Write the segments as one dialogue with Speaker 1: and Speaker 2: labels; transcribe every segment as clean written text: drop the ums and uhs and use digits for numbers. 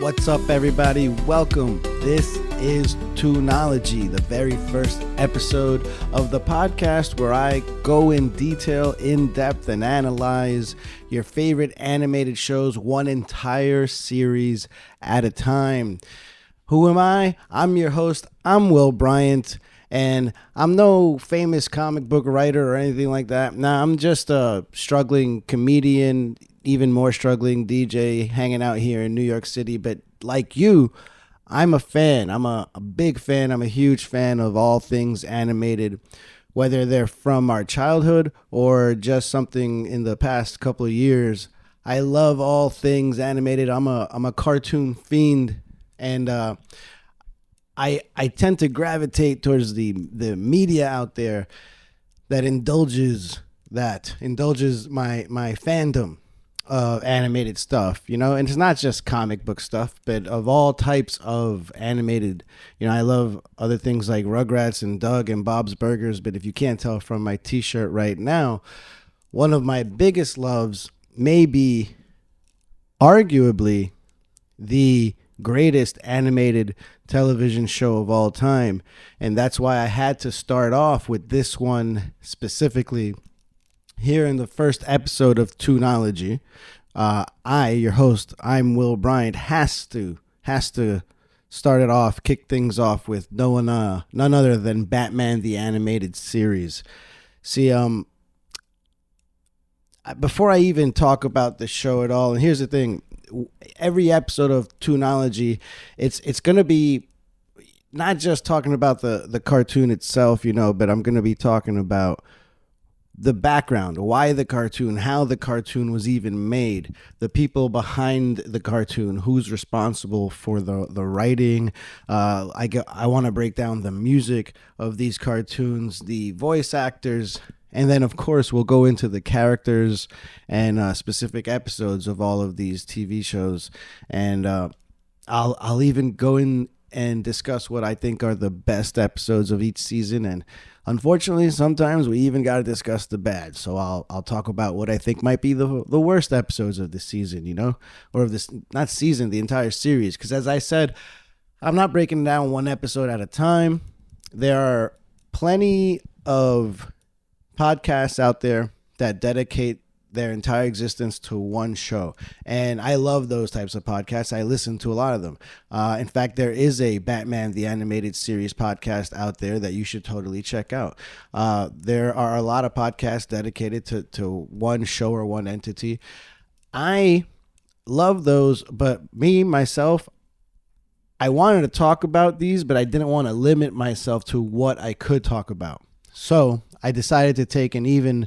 Speaker 1: What's up, everybody? Welcome. This is Toonology, the very first episode of the podcast where I go in detail, in depth, and analyze your favorite animated shows one entire series at a time. Who am I? I'm your host. I'm Will Bryant, and I'm no famous comic book writer or anything like that. Nah, I'm just a struggling comedian, even more struggling DJ hanging out here in New York City. But like you, I'm a fan. I'm a big fan. I'm a huge fan of all things animated, whether they're from our childhood or just something in the past couple of years. I love all things animated. I'm a cartoon fiend, and I tend to gravitate towards the media out there that indulges my fandom of animated stuff, and it's not just comic book stuff, but of all types of animated. I love other things like Rugrats and Doug and Bob's Burgers, but if you can't tell from my t-shirt right now, one of my biggest loves may be arguably the greatest animated television show of all time, and that's why I had to start off with this one specifically here in the first episode of Toonology. Your host, I'm Will Bryant, has to start it off, kick things off with none other than Batman the Animated Series. See, before I even talk about the show at all, and here's the thing, every episode of Toonology, it's going to be not just talking about the cartoon itself, but I'm going to be talking about the background, why the cartoon, how the cartoon was even made, the people behind the cartoon, who's responsible for the writing. I want to break down the music of these cartoons, the voice actors, and then of course we'll go into the characters and specific episodes of all of these TV shows, and I'll even go in and discuss what I think are the best episodes of each season. And unfortunately, sometimes we even got to discuss the bad. So I'll talk about what I think might be the worst episodes of the season, or of this, not season, the entire series. Because as I said, I'm not breaking down one episode at a time. There are plenty of podcasts out there that dedicate their entire existence to one show, and I love those types of podcasts. I listen to a lot of them. In fact, there is a Batman the Animated Series podcast out there that you should totally check out. There are a lot of podcasts dedicated to one show or one entity. I love those, but myself, I wanted to talk about these, but I didn't want to limit myself to what I could talk about. So I decided to take an even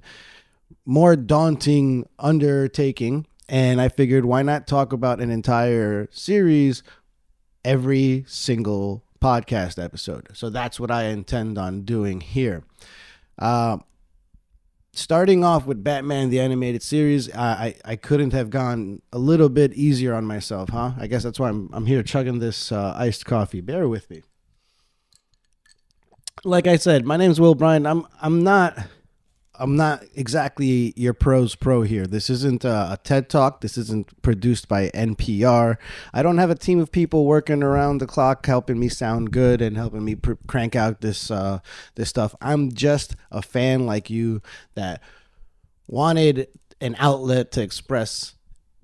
Speaker 1: more daunting undertaking, and I figured, why not talk about an entire series every single podcast episode? So that's what I intend on doing here. Starting off with Batman the Animated Series, I couldn't have gone a little bit easier on myself, huh? I guess that's why I'm here chugging this iced coffee. Bear with me. Like I said, my name's Will Bryant. I'm not exactly your pro's pro here. This isn't a TED Talk. This isn't produced by NPR. I don't have a team of people working around the clock helping me sound good and helping me crank out this stuff. I'm just a fan like you that wanted an outlet to express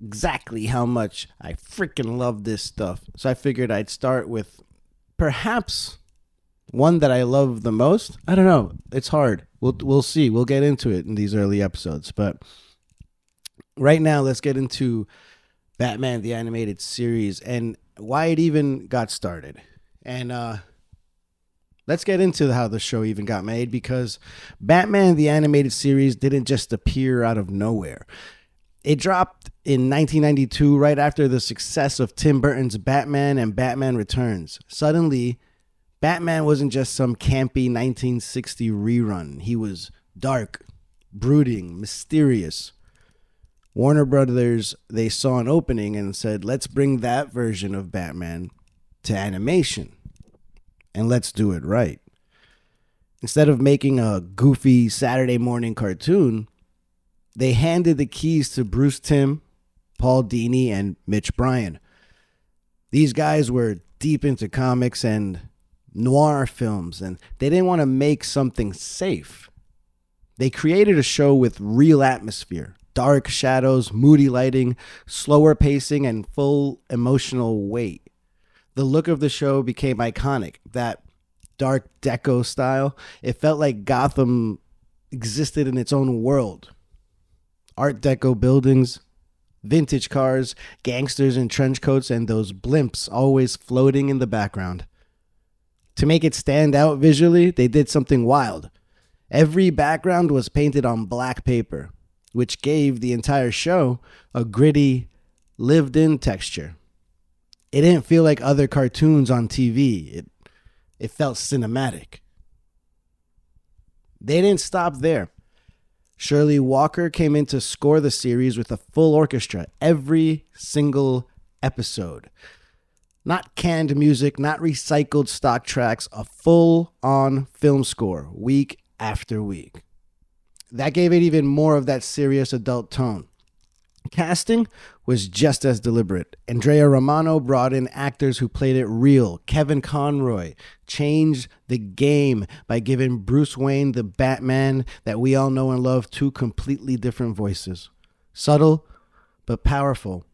Speaker 1: exactly how much I freaking love this stuff. So I figured I'd start with perhaps one that I love the most. I don't know. It's hard. We'll see. We'll get into it in these early episodes. But right now, let's get into Batman the Animated Series and why it even got started. And let's get into how the show even got made, because Batman the Animated Series didn't just appear out of nowhere. It dropped in 1992, right after the success of Tim Burton's Batman and Batman Returns. Suddenly, Batman wasn't just some campy 1960 rerun. He was dark, brooding, mysterious. Warner Brothers, they saw an opening and said, let's bring that version of Batman to animation, and let's do it right. Instead of making a goofy Saturday morning cartoon, they handed the keys to Bruce Timm, Paul Dini, and Mitch Bryant. These guys were deep into comics and noir films, and they didn't want to make something safe. They created a show with real atmosphere, dark shadows, moody lighting, slower pacing, and full emotional weight. The look of the show became iconic. That dark deco style, it felt like Gotham existed in its own world. Art deco buildings, vintage cars, gangsters in trench coats, and those blimps always floating in the background. To make it stand out visually, they did something wild. Every background was painted on black paper, which gave the entire show a gritty, lived-in texture. It didn't feel like other cartoons on TV. It felt cinematic. They didn't stop there. Shirley Walker came in to score the series with a full orchestra every single episode. Not canned music, not recycled stock tracks, a full-on film score week after week. That gave it even more of that serious adult tone. Casting was just as deliberate. Andrea Romano brought in actors who played it real. Kevin Conroy changed the game by giving Bruce Wayne the Batman that we all know and love two completely different voices. Subtle, but powerful.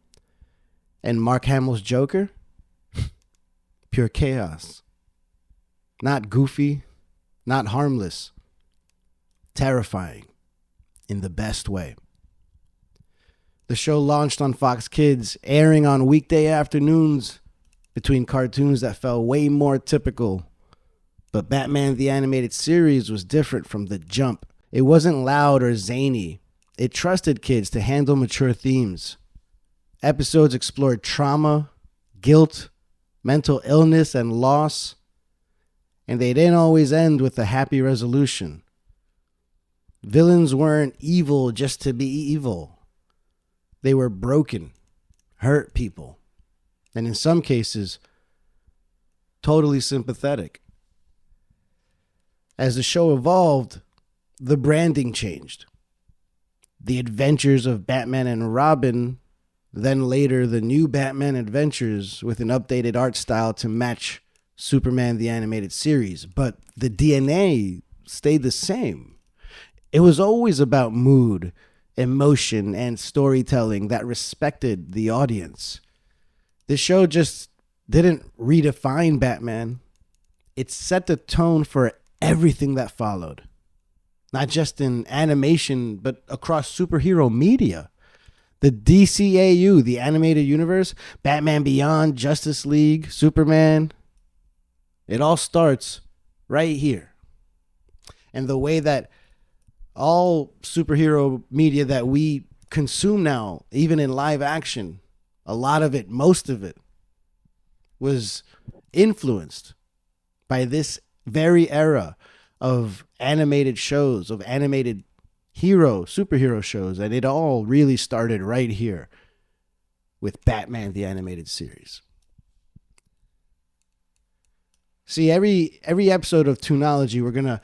Speaker 1: And Mark Hamill's Joker? Pure chaos. Not goofy, not harmless. Terrifying in the best way. The show launched on Fox Kids, airing on weekday afternoons between cartoons that felt way more typical. But Batman the Animated Series was different from the jump. It wasn't loud or zany. It trusted kids to handle mature themes. Episodes explored trauma, guilt, mental illness, and loss. And they didn't always end with a happy resolution. Villains weren't evil just to be evil. They were broken, hurt people, and in some cases, totally sympathetic. As the show evolved, the branding changed. The Adventures of Batman and Robin, then later the New Batman Adventures with an updated art style to match Superman the Animated Series, but the DNA stayed the same. It was always about mood, emotion, and storytelling that respected the audience. The show just didn't redefine Batman. It set the tone for everything that followed. Not just in animation, but across superhero media. The DCAU, the animated universe, Batman Beyond, Justice League, Superman. It all starts right here. And the way that all superhero media that we consume now, even in live action, a lot of it, most of it, was influenced by this very era of animated shows, of animated superhero shows. And it all really started right here with Batman the Animated Series. See, every episode of Toonology, we're going to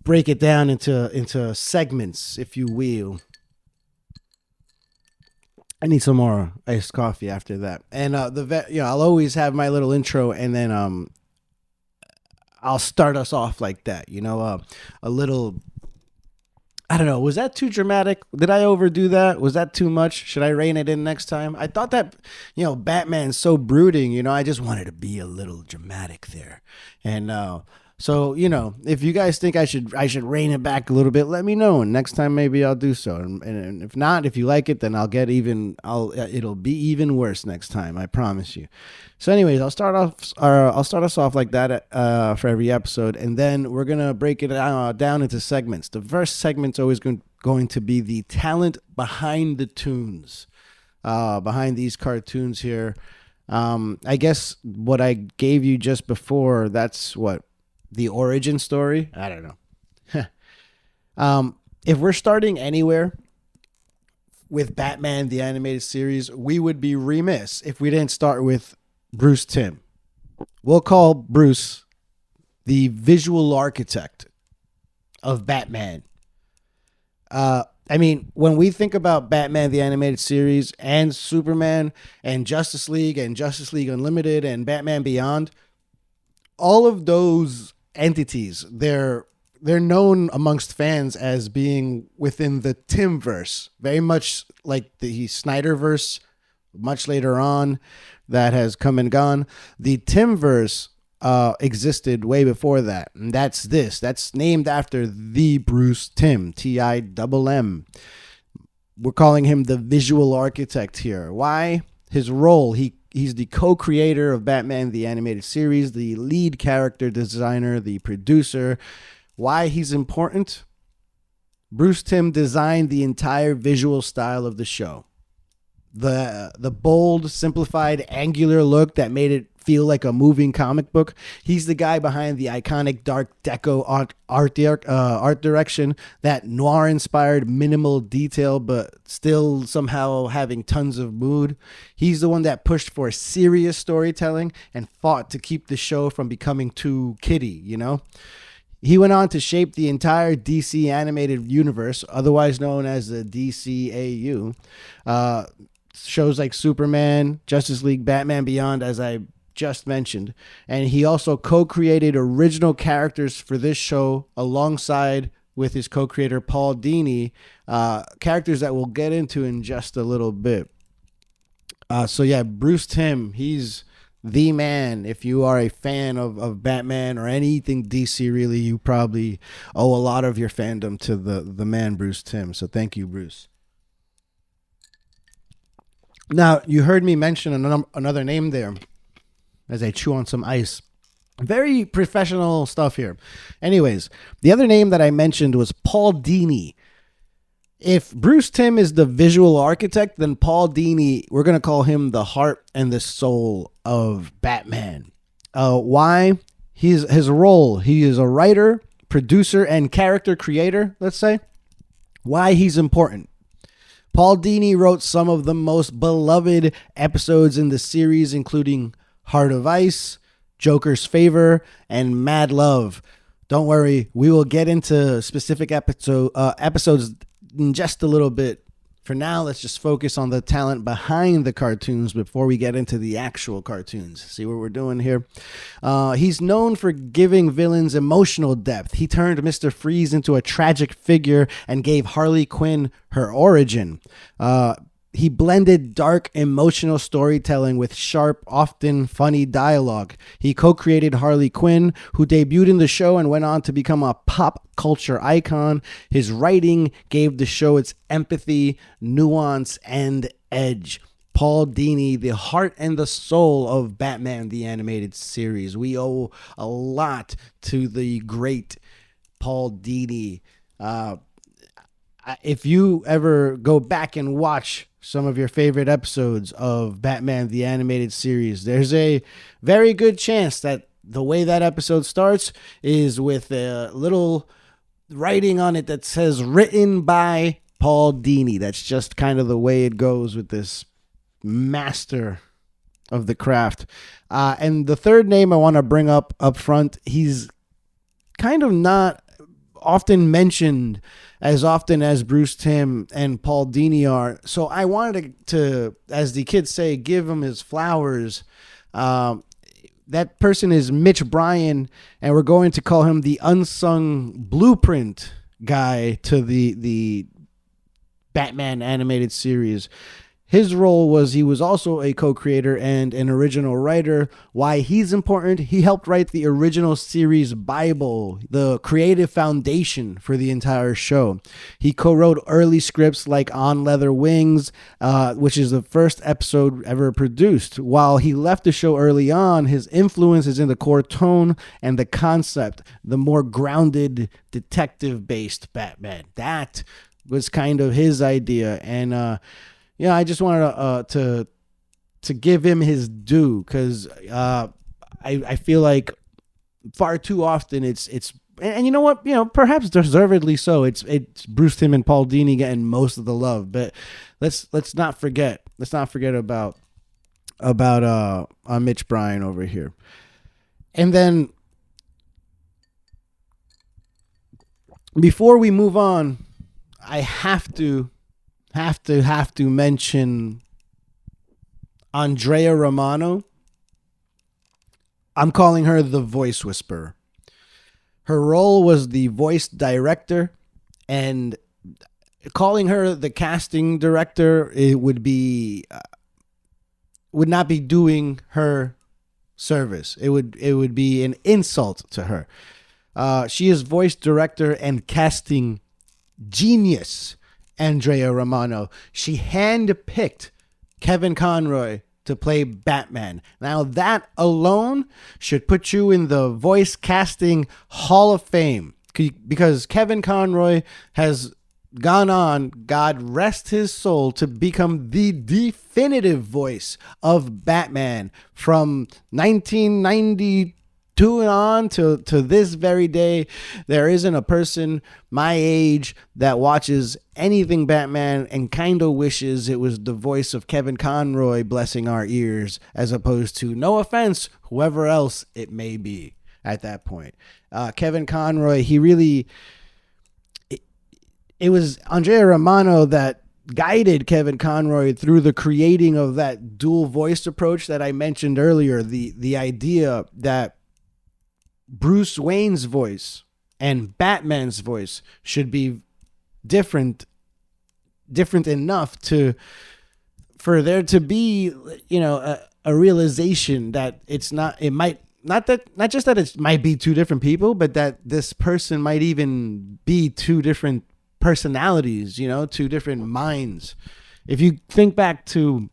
Speaker 1: break it down into segments, if you will. I need some more iced coffee after that. And I'll always have my little intro, and then I'll start us off like that. A little. I don't know. Was that too dramatic? Did I overdo that? Was that too much? Should I rein it in next time? I thought that, Batman's so brooding. I just wanted to be a little dramatic there, and. So, if you guys think I should rein it back a little bit, let me know. And next time, maybe I'll do so. And if not, if you like it, then it'll be even worse next time. I promise you. So anyways, I'll start us off like that, for every episode. And then we're going to break it down into segments. The first segment's always going to be the talent behind the tunes, behind these cartoons here. I guess what I gave you just before, that's what? The origin story? I don't know. If we're starting anywhere with Batman, the animated series, we would be remiss if we didn't start with Bruce Timm. We'll call Bruce the visual architect of Batman. I mean, when we think about Batman the Animated Series and Superman and Justice League Unlimited and Batman Beyond, all of those entities, they're known amongst fans as being within the Timmverse, very much like the Snyderverse much later on that has come and gone. The Timmverse existed way before that. And that's named after the Bruce Timm, Timm. We're calling him the visual architect here. Why? His role, he's the co-creator of Batman the Animated Series, the lead character designer, the producer. Why he's important? Bruce Timm designed the entire visual style of the show. The bold, simplified, angular look that made it feel like a moving comic book. He's the guy behind the iconic Dark Deco art direction, that noir-inspired minimal detail, but still somehow having tons of mood. He's the one that pushed for serious storytelling and fought to keep the show from becoming too kiddie, you know? He went on to shape the entire DC animated universe, otherwise known as the DCAU. Shows like Superman, Justice League, Batman Beyond, as I just mentioned. And he also co-created original characters for this show alongside with his co-creator Paul Dini, characters that we'll get into in just a little bit. So yeah, Bruce Timm, he's the man. If you are a fan of Batman or anything DC, really, you probably owe a lot of your fandom to the man Bruce Timm. So thank you, Bruce. Now, you heard me mention another name there as I chew on some ice. Very professional stuff here. Anyways, the other name that I mentioned was Paul Dini. If Bruce Timm is the visual architect, then Paul Dini, we're going to call him the heart and the soul of Batman. Why? His role, he is a writer, producer, and character creator, let's say. Why he's important. Paul Dini wrote some of the most beloved episodes in the series, including Heart of Ice, Joker's Favor, and Mad Love. Don't worry, we will get into specific episodes in just a little bit. For now, let's just focus on the talent behind the cartoons before we get into the actual cartoons. See what we're doing here? He's known for giving villains emotional depth. He turned Mr. Freeze into a tragic figure and gave Harley Quinn her origin. He blended dark, emotional storytelling with sharp, often funny dialogue. He co-created Harley Quinn, who debuted in the show and went on to become a pop culture icon. His writing gave the show its empathy, nuance, and edge. Paul Dini, the heart and the soul of Batman the Animated Series. We owe a lot to the great Paul Dini. If you ever go back and watch some of your favorite episodes of Batman the Animated Series, there's a very good chance that the way that episode starts is with a little writing on it that says written by Paul Dini. That's just kind of the way it goes with this master of the craft. And the third name I want to bring up front, he's kind of not often mentioned as often as Bruce Timm and Paul Dini are. So I wanted to, as the kids say, give him his flowers. That person is Mitch Bryan, and we're going to call him the unsung blueprint guy to the Batman animated series. His role was he was also a co-creator and an original writer. Why he's important? He helped write the original series Bible, the creative foundation for the entire show. He co-wrote early scripts like On Leather Wings, which is the first episode ever produced. While he left the show early on, his influence is in the core tone and the concept, the more grounded, detective-based Batman. That was kind of his idea, and yeah, I just wanted to give him his due because I feel like far too often it's and you know what, perhaps deservedly so. It's Bruce Timm and Paul Dini getting most of the love, but let's not forget about Mitch Bryan over here, and then before we move on, I have to mention Andrea Romano. I'm calling her the voice whisperer. Her role was the voice director, and calling her the casting director, it would not be doing her service. It would be an insult to her. She is voice director and casting genius, Andrea Romano. She handpicked Kevin Conroy to play Batman. Now that alone should put you in the voice casting Hall of Fame, because Kevin Conroy has gone on, God rest his soul, to become the definitive voice of Batman from 1992 and on to this very day. There isn't a person my age that watches anything Batman and kind of wishes it was the voice of Kevin Conroy blessing our ears, as opposed to, no offense, whoever else it may be at that point. Kevin Conroy, he really... It was Andrea Romano that guided Kevin Conroy through the creating of that dual voice approach that I mentioned earlier. The idea that Bruce Wayne's voice and Batman's voice should be different enough for there to be, a realization that it's not, it might, not just that it might be two different people, but that this person might even be two different personalities, two different minds. If you think back to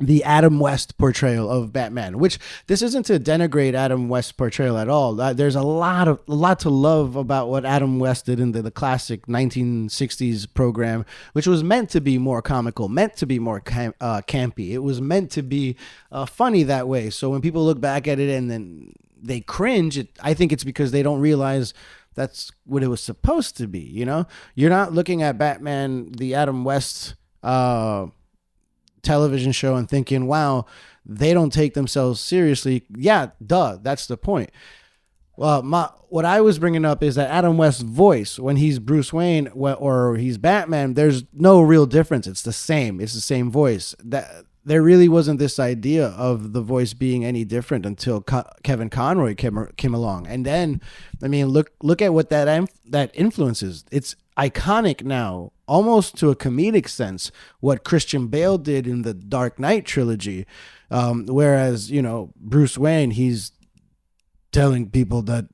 Speaker 1: the Adam West portrayal of Batman, which this isn't to denigrate Adam West's portrayal at all. There's a lot to love about what Adam West did in the classic 1960s program, which was meant to be more comical, meant to be more campy. It was meant to be funny that way. So when people look back at it and then they cringe, I think it's because they don't realize that's what it was supposed to be. You're not looking at Batman, the Adam West television show, and thinking, wow, they don't take themselves seriously. Yeah, duh, that's the point. Well, what I was bringing up is that Adam West's voice, when he's Bruce Wayne or he's Batman, there's no real difference. It's the same. It's the same voice. That there really wasn't this idea of the voice being any different until Kevin Conroy came along. And then, look at what that influences. It's iconic now, almost to a comedic sense, what Christian Bale did in the Dark Knight trilogy. Whereas, Bruce Wayne, he's telling people that,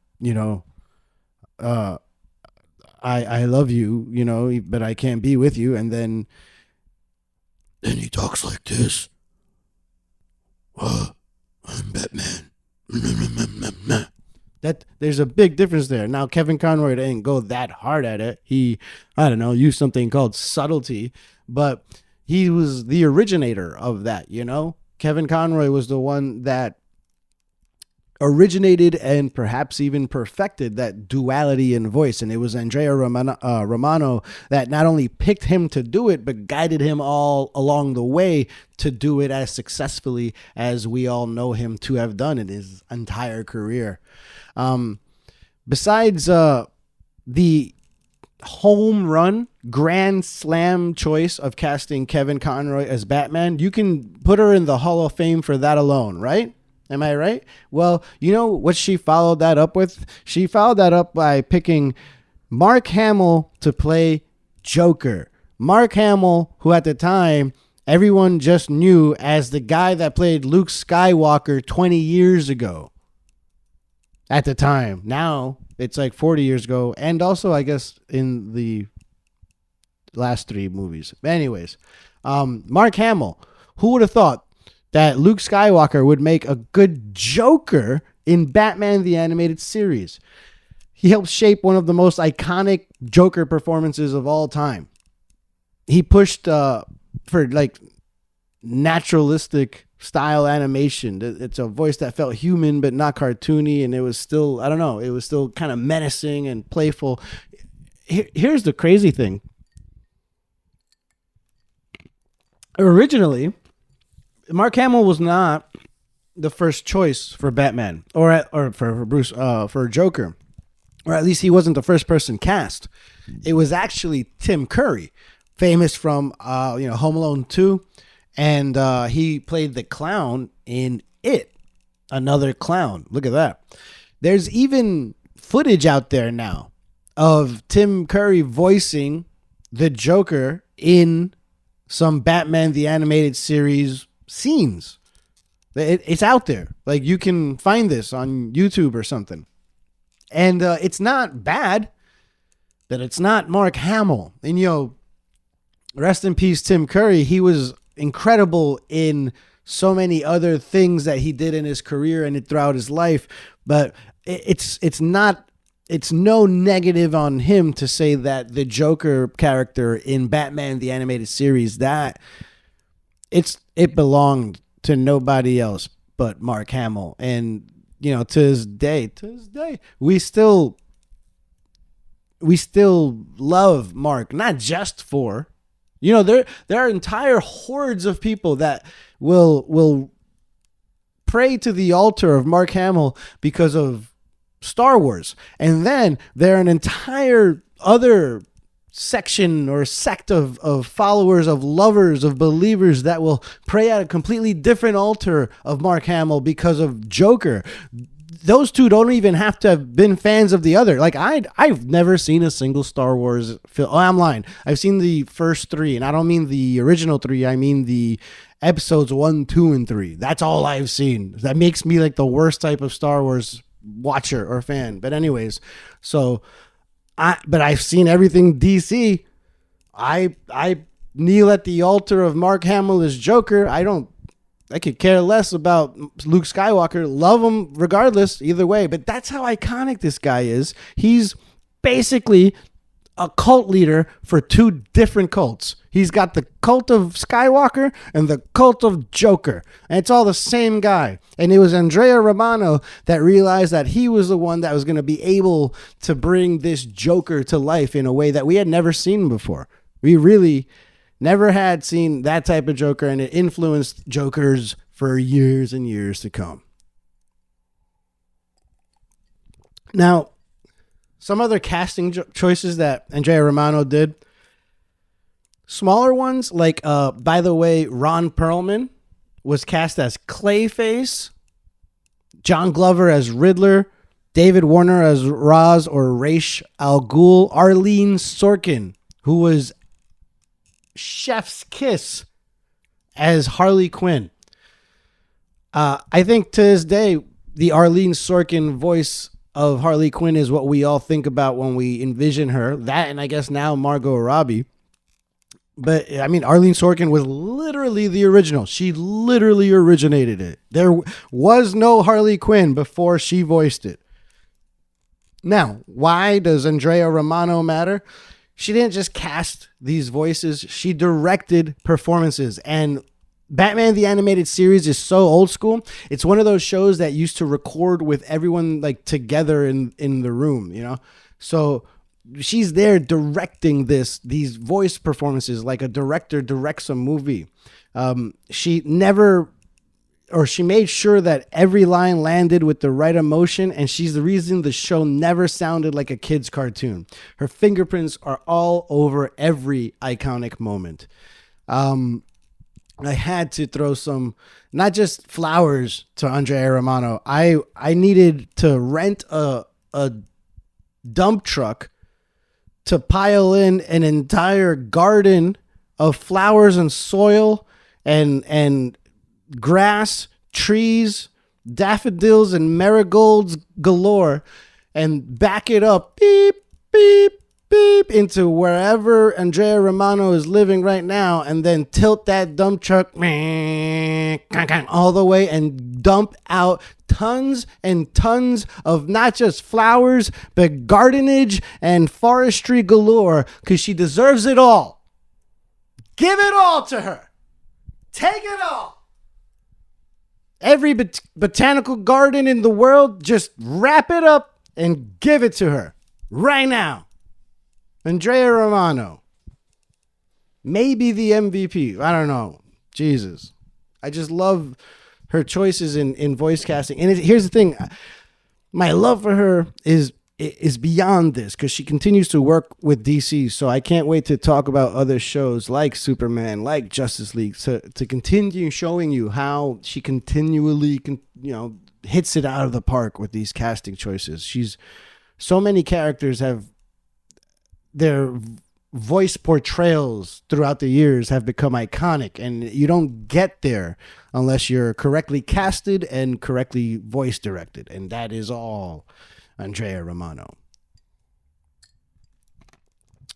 Speaker 1: I love you, but I can't be with you. And then he talks like this. I'm Batman. That there's a big difference there. Now, Kevin Conroy didn't go that hard at it. He, used something called subtlety, but he was the originator of that, Kevin Conroy was the one that originated and perhaps even perfected that duality in voice. And it was Andrea Romano that not only picked him to do it, but guided him all along the way to do it as successfully as we all know him to have done in his entire career. Besides the home run grand slam choice of casting Kevin Conroy as Batman, you can put her in the Hall of Fame for that alone, right? Am I right? Well, you know what she followed that up with? She followed that up by picking Mark Hamill to play Joker. Mark Hamill, who at the time everyone just knew as the guy that played Luke Skywalker 20 years ago. At the time. Now, it's like 40 years ago. And also, I guess, in the last three movies. Anyways, Mark Hamill. Who would have thought that Luke Skywalker would make a good Joker in Batman the Animated Series? He helped shape one of the most iconic Joker performances of all time. He pushed for like naturalistic style animation. It's a voice that felt human but not cartoony, and it was still, it was still kind of menacing and playful. Here's the crazy thing. Originally, Mark Hamill was not the first choice for Batman or for Bruce for Joker. or at least he wasn't the first person cast. It was actually Tim Curry, famous from Home Alone 2, and he played the clown in It, Another Clown. Look at that. There's even footage out there now of Tim Curry voicing the Joker in some Batman the Animated Series scenes. It's out there. Like, you can find this on YouTube or something. And it's not bad, but it's not Mark Hamill. And, rest in peace, Tim Curry. He was incredible in so many other things that he did in his career and throughout his life. But it's no negative on him to say that the Joker character in Batman the Animated Series, that it belonged to nobody else but Mark Hamill. And to this day, we still love Mark, not just for, there are entire hordes of people that will pray to the altar of Mark Hamill because of Star Wars. And then there are an entire other section or sect of followers, of lovers, of believers that will pray at a completely different altar of Mark Hamill because of Joker. Those two don't even have to have been fans of the other. Like, I've never seen a single Star Wars film. Oh, I'm lying. I've seen the first three, and I don't mean the original three. I mean the episodes 1, 2, and 3. That's all I've seen. That makes me like the worst type of Star Wars watcher or fan. But anyways, but I've seen everything DC. I kneel at the altar of Mark Hamill as Joker. I could care less about Luke Skywalker. Love him regardless, either way. But that's how iconic this guy is. He's basically a cult leader for two different cults. He's got the cult of Skywalker and the cult of Joker. And it's all the same guy. And it was Andrea Romano that realized that he was the one that was going to be able to bring this Joker to life in a way that we had never seen before. We really never had seen that type of Joker, and it influenced Jokers for years and years to come. Now, some other casting choices that Andrea Romano did, smaller ones, like, by the way, Ron Perlman was cast as Clayface, John Glover as Riddler, David Warner as Ra's or Ra's al Ghul, Arlene Sorkin, who was Chef's Kiss, as Harley Quinn. I think to this day, the Arlene Sorkin voice of Harley Quinn is what we all think about when we envision her. That, and I guess now Margot Robbie. But I mean, Arlene Sorkin was literally the original. She literally originated it. There was no Harley Quinn before she voiced it. Now, why does Andrea Romano matter? She didn't just cast these voices. She directed performances. And Batman the Animated Series is so old school. It's one of those shows that used to record with everyone like together in the room, So she's there directing these voice performances like a director directs a movie. She made sure that every line landed with the right emotion, and she's the reason the show never sounded like a kid's cartoon. Her fingerprints are all over every iconic moment. I had to throw some, not just flowers to Andrea Romano. I needed to rent a dump truck to pile in an entire garden of flowers and soil and grass, trees, daffodils, and marigolds galore, and back it up, beep, beep, beep, into wherever Andrea Romano is living right now, and then tilt that dump truck all the way and dump out tons and tons of not just flowers, but gardenage and forestry galore, because she deserves it all. Give it all to her. Take it all. Every botanical garden in the world, just wrap it up and give it to her right now. Andrea Romano. Maybe the MVP. I don't know. Jesus. I just love her choices in voice casting. And here's the thing. My love for her is is beyond this because she continues to work with DC. So I can't wait to talk about other shows like Superman, like Justice League, to continue showing you how she continually, hits it out of the park with these casting choices. So many characters have their voice portrayals throughout the years have become iconic, and you don't get there unless you're correctly casted and correctly voice directed. And that is all Andrea Romano.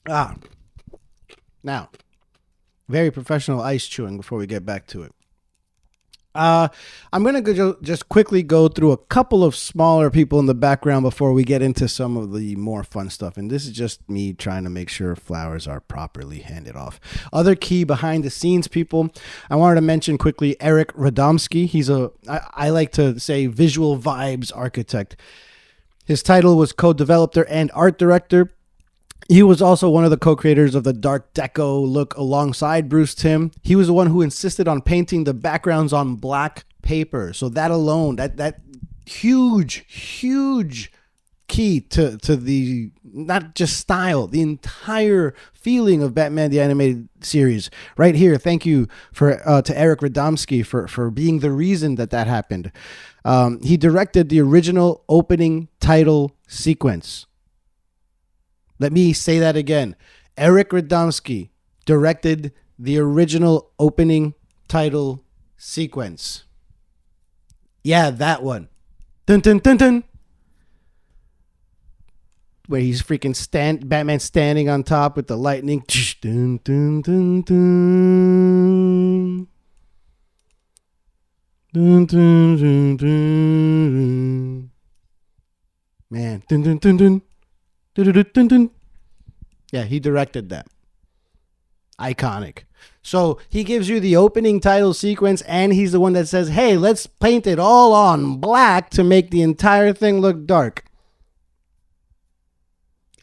Speaker 1: Now, very professional ice chewing before we get back to it. I'm going to just quickly go through a couple of smaller people in the background before we get into some of the more fun stuff. And this is just me trying to make sure flowers are properly handed off. Other key behind the scenes people, I wanted to mention quickly Eric Radomski. He's I like to say visual vibes architect. His title was co-developer and art director. He was also one of the co-creators of the Dark Deco look alongside Bruce Timm. He was the one who insisted on painting the backgrounds on black paper. So that alone, that huge key to the, not just style, the entire feeling of Batman the Animated Series. Right here, thank you to Eric Radomski for being the reason that happened. He directed the original opening title sequence. Let me say that again. Eric Radomski directed the original opening title sequence. Yeah, that one. Dun dun dun dun. Where he's freaking Batman standing on top with the lightning. Dun dun dun dun. Dun dun dun dun. Man, dun dun dun dun. Yeah, he directed that. Iconic. So he gives you the opening title sequence, and he's the one that says, hey, let's paint it all on black to make the entire thing look dark.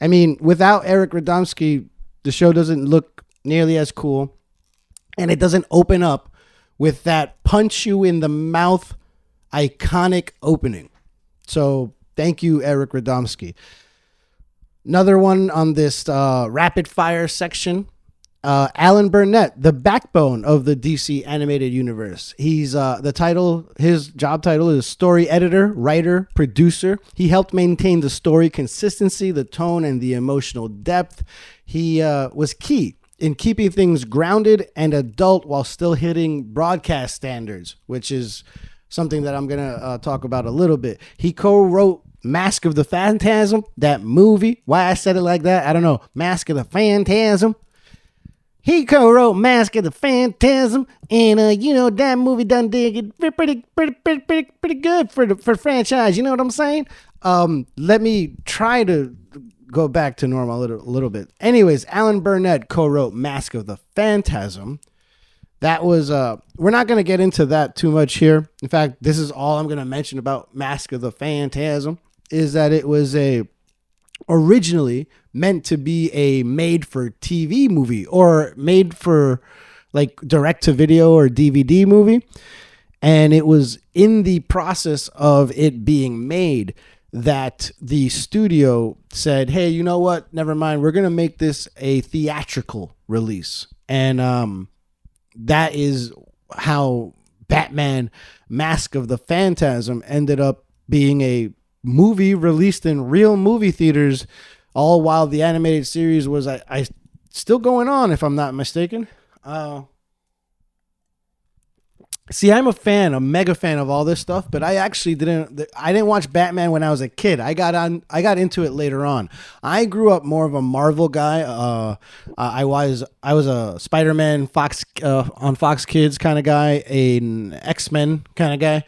Speaker 1: I mean, without Eric Radomski, the show doesn't look nearly as cool, and it doesn't open up with that punch you in the mouth iconic opening. So thank you, Eric Radomski. Another one on this rapid fire section, Alan Burnett, the backbone of the DC animated universe. He's his job title is story editor, writer, producer. He helped maintain the story consistency, the tone, and the emotional depth. He was key in keeping things grounded and adult while still hitting broadcast standards, which is something that I'm going to talk about a little bit. He co-wrote Mask of the Phantasm, that movie. Why I said it like that, I don't know. Mask of the Phantasm. He co-wrote Mask of the Phantasm, and that movie done did it pretty good for the franchise. You know what I'm saying? Let me try to go back to normal a little bit. Anyways, Alan Burnett co-wrote Mask of the Phantasm. That was we're not going to get into that too much here. In fact, this is all I'm going to mention about Mask of the Phantasm, is that it was originally meant to be a made-for-TV movie or made for like direct-to-video or DVD movie. And it was in the process of it being made that the studio said, hey, you know what? Never mind. We're going to make this a theatrical release. And that is how Batman Mask of the Phantasm ended up being a movie released in real movie theaters, all while the animated series was I still going on, if I'm not mistaken. See, I'm a mega fan of all this stuff, but I actually didn't watch Batman when I was a kid. I got into it later on. I grew up more of a Marvel guy. I was a Spider-Man on Fox Kids kind of guy, an X-Men kind of guy,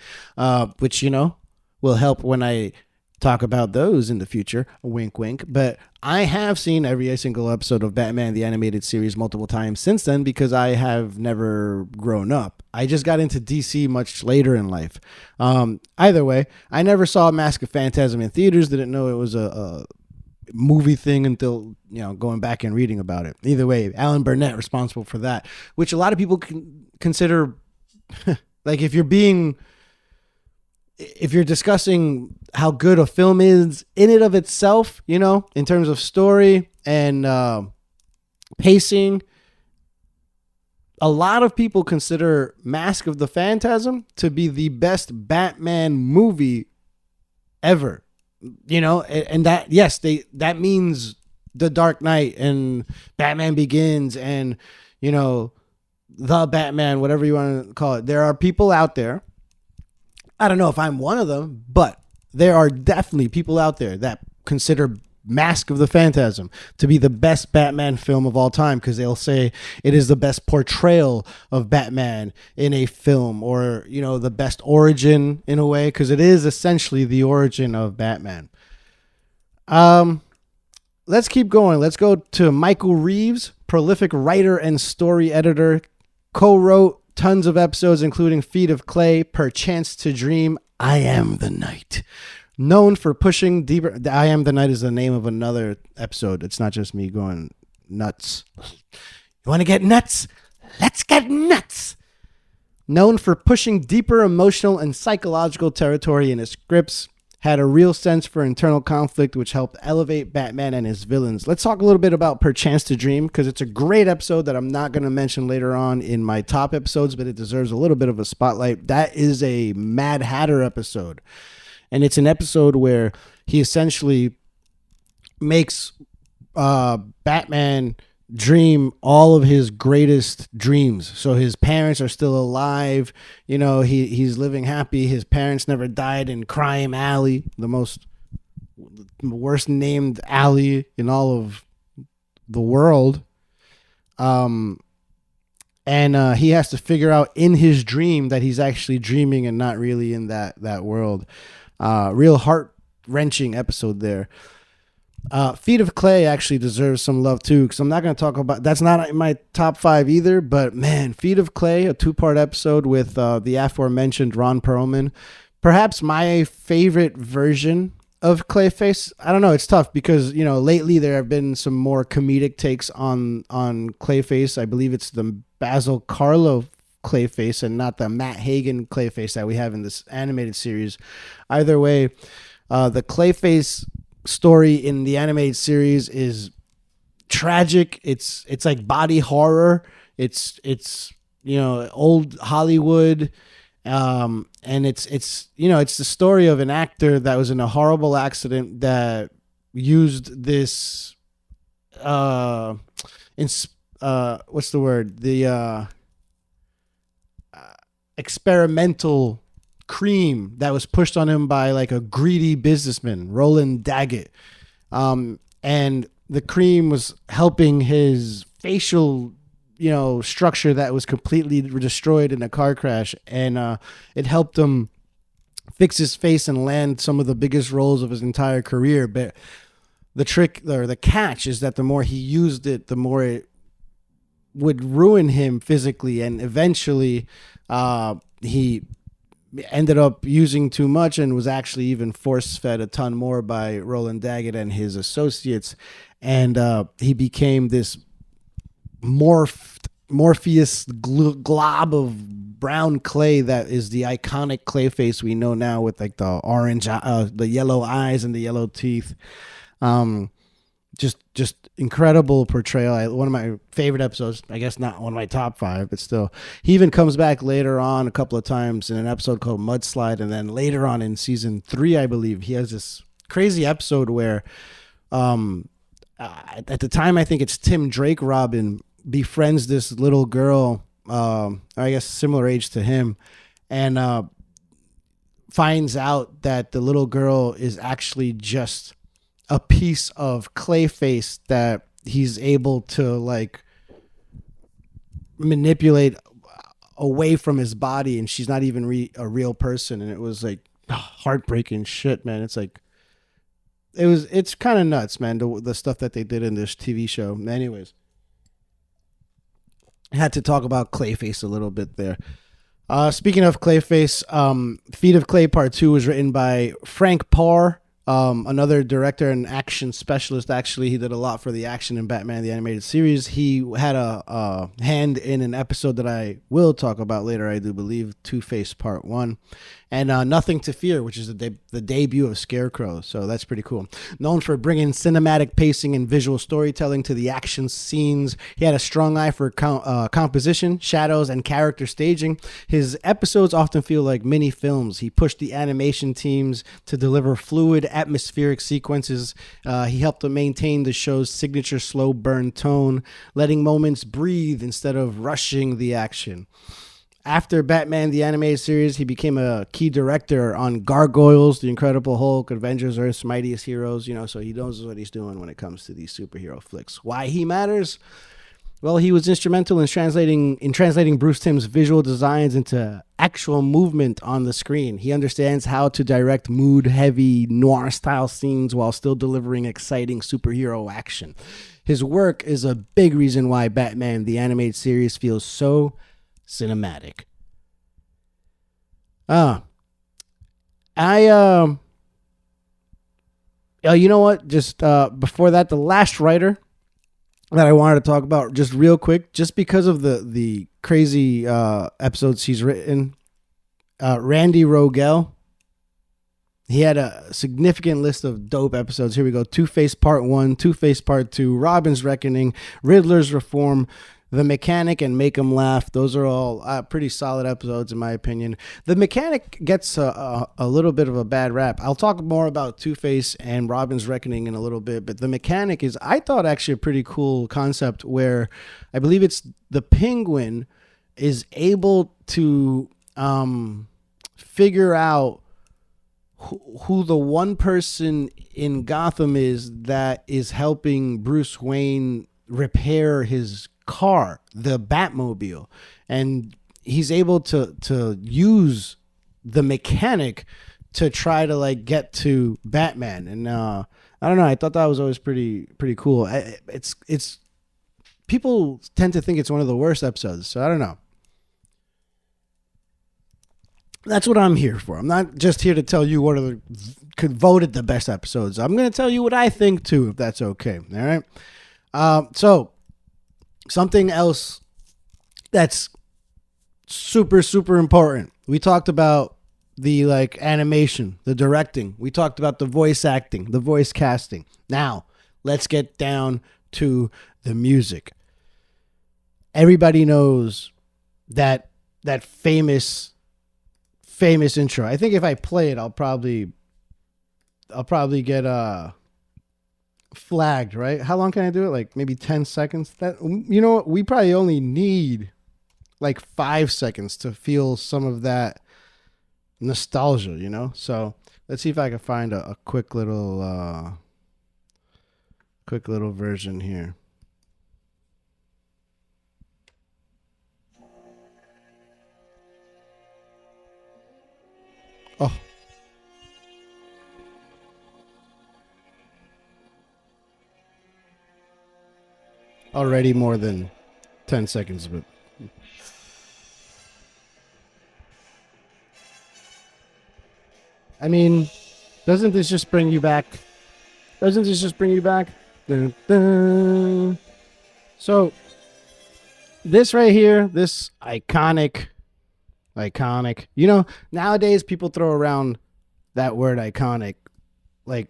Speaker 1: which will help when I talk about those in the future. Wink, wink. But I have seen every single episode of Batman the Animated Series multiple times since then because I have never grown up. I just got into DC much later in life. Either way, I never saw Mask of Phantasm in theaters. Didn't know it was a movie thing until going back and reading about it. Either way, Alan Burnett responsible for that, which a lot of people consider like if you're being if you're discussing how good a film is in and of itself, you know, in terms of story and pacing, a lot of people consider Mask of the Phantasm to be the best Batman movie ever. You know, and that, yes, that means The Dark Knight and Batman Begins and, you know, the Batman, whatever you want to call it. There are people out there, I don't know if I'm one of them, but there are definitely people out there that consider Mask of the Phantasm to be the best Batman film of all time, because they'll say it is the best portrayal of Batman in a film, or, you know, the best origin in a way, because it is essentially the origin of Batman. Let's keep going. Let's go to Michael Reeves, prolific writer and story editor, co-wrote tons of episodes, including Feet of Clay, Perchance to Dream, I Am the Night. Known for pushing deeper. I Am the Night is the name of another episode. It's not just me going nuts. You want to get nuts? Let's get nuts. Known for pushing deeper emotional and psychological territory in his scripts, had a real sense for internal conflict, which helped elevate Batman and his villains. Let's talk a little bit about Perchance to Dream, because it's a great episode that I'm not going to mention later on in my top episodes, but it deserves a little bit of a spotlight. That is a Mad Hatter episode. And it's an episode where he essentially makes Batman dream all of his greatest dreams. So his parents are still alive. You know, he's living happy. His parents never died in Crime Alley, the worst named alley in all of the world. And he has to figure out in his dream that he's actually dreaming and not really in that world. Real heart-wrenching episode there. Feet of Clay actually deserves some love too, because I'm not going to talk about, that's not in my top 5 either, but man, Feet of Clay, a 2-part episode with the aforementioned Ron Perlman, perhaps my favorite version of Clayface. I don't know, it's tough because, you know, lately there have been some more comedic takes on Clayface. I believe it's the Basil Karlo Clayface and not the Matt Hagen Clayface that we have in this animated series. Either way, the Clayface story in the animated series is tragic. It's like body horror. It's you know, old Hollywood, and it's you know, it's the story of an actor that was in a horrible accident that used this what's the word, the experimental cream that was pushed on him by like a greedy businessman, Roland Daggett. And the cream was helping his facial, you know, structure that was completely destroyed in a car crash. And it helped him fix his face and land some of the biggest roles of his entire career. But the trick, or the catch, is that the more he used it, the more it would ruin him physically. And eventually he ended up using too much and was actually even force-fed a ton more by Roland Daggett and his associates. And he became this Morpheus glob of brown clay that is the iconic Clayface we know now, with like the orange, the yellow eyes and the yellow teeth. Just incredible portrayal. One of my favorite episodes. I guess not one of my top 5, but still. He even comes back later on a couple of times in an episode called Mudslide, and then later on in season 3, I believe, he has this crazy episode where, at the time, I think it's Tim Drake Robin befriends this little girl, I guess similar age to him, and finds out that the little girl is actually just a piece of Clayface that he's able to like manipulate away from his body, and she's not even a real person. And it was like heartbreaking shit, man. It's like it's kind of nuts, man, the stuff that they did in this TV show. Anyways, I had to talk about Clayface a little bit there. Speaking of Clayface, Feet of Clay Part 2 was written by Frank Parr, another director and action specialist. Actually, he did a lot for the action in Batman the Animated Series. He had a hand in an episode that I will talk about later, I do believe, Two-Face Part 1. and Nothing to Fear, which is the debut of Scarecrow. So that's pretty cool. Known for bringing cinematic pacing and visual storytelling to the action scenes, he had a strong eye for composition, shadows, and character staging. His episodes often feel like mini films. He pushed the animation teams to deliver fluid, atmospheric sequences. He helped to maintain the show's signature slow burn tone, letting moments breathe instead of rushing the action. After Batman the Animated Series, he became a key director on Gargoyles, The Incredible Hulk, Avengers, Earth's Mightiest Heroes, so he knows what he's doing when it comes to these superhero flicks. Why he matters? Well, he was instrumental in translating Bruce Timm's visual designs into actual movement on the screen. He understands how to direct mood-heavy, noir-style scenes while still delivering exciting superhero action. His work is a big reason why Batman the Animated Series feels so cinematic. You know what? Just before that, the last writer that I wanted to talk about, just real quick, just because of the crazy episodes he's written, Randy Rogel. He had a significant list of dope episodes. Here we go. Two-Face Part 1, Two-Face Part 2, Robin's Reckoning, Riddler's Reform, The Mechanic, and Make 'Em Laugh. Those are all pretty solid episodes in my opinion. The Mechanic gets a little bit of a bad rap. I'll talk more about Two-Face and Robin's Reckoning in a little bit, but The Mechanic is, I thought, actually a pretty cool concept where I believe it's the Penguin is able to figure out who the one person in Gotham is that is helping Bruce Wayne repair his car, the Batmobile, and he's able to use the Mechanic to try to get to Batman. And I don't know, I thought that was always pretty cool. It's people tend to think it's one of the worst episodes, so I don't know. That's what I'm here for. I'm not just here to tell you what are voted the best episodes. I'm going to tell you what I think too, if that's okay. All right. So something else that's super, super important. We talked about the animation, the directing. We talked about the voice acting, the voice casting. Now let's get down to the music. Everybody knows that famous intro. I think if I play it, I'll probably get flagged, right? How long can I do it? Maybe 10 seconds. That, you know what? We probably only need 5 seconds to feel some of that nostalgia, So let's see if I can find a quick little version here. Oh. Already more than 10 seconds, but I mean, doesn't this just bring you back? Dun, dun. So this right here, this iconic. Nowadays people throw around that word iconic like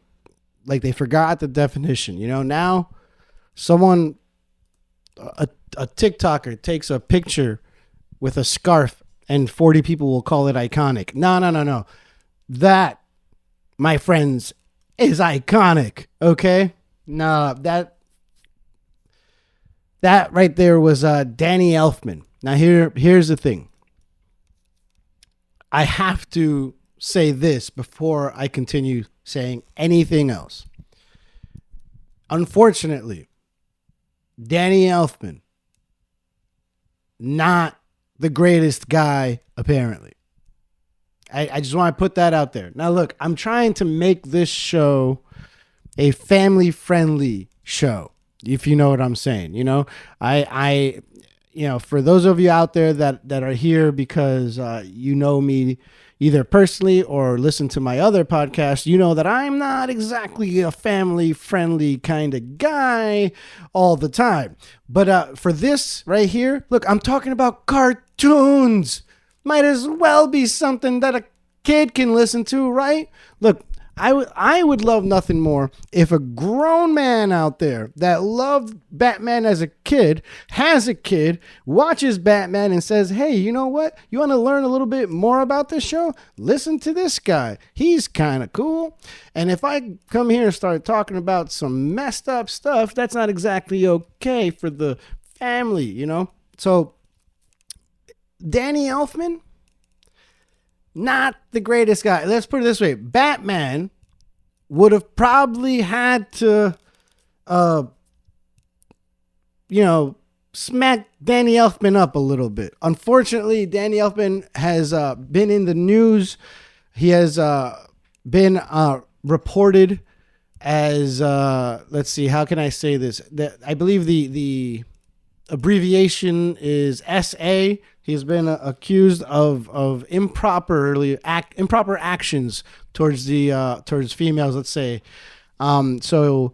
Speaker 1: they forgot the definition. Now someone, a TikToker takes a picture with a scarf and 40 people will call it iconic. No. That, my friends, is iconic. Okay? No, that right there was Danny Elfman. Now here's the thing. I have to say this before I continue saying anything else. Unfortunately, Danny Elfman, not the greatest guy, apparently. I just want to put that out there. Now, look, I'm trying to make this show a family-friendly show, if you know what I'm saying. I for those of you out there that are here because you know me either personally or listen to my other podcast, you know that I'm not exactly a family-friendly kind of guy all the time. But for this right here, look, I'm talking about cartoons. Might as well be something that a kid can listen to, right? Look, I would love nothing more if a grown man out there that loved Batman as a kid, has a kid, watches Batman and says, hey, you know what? You want to learn a little bit more about this show? Listen to this guy. He's kind of cool. And if I come here and start talking about some messed up stuff, that's not exactly okay for the family, you know? So, Danny Elfman, not the greatest guy. Let's put it this way. Batman would have probably had to, smack Danny Elfman up a little bit. Unfortunately, Danny Elfman has been in the news. He has been reported as, let's see, how can I say this? I believe the abbreviation is SA. He's been accused of improper actions towards females, let's say. So,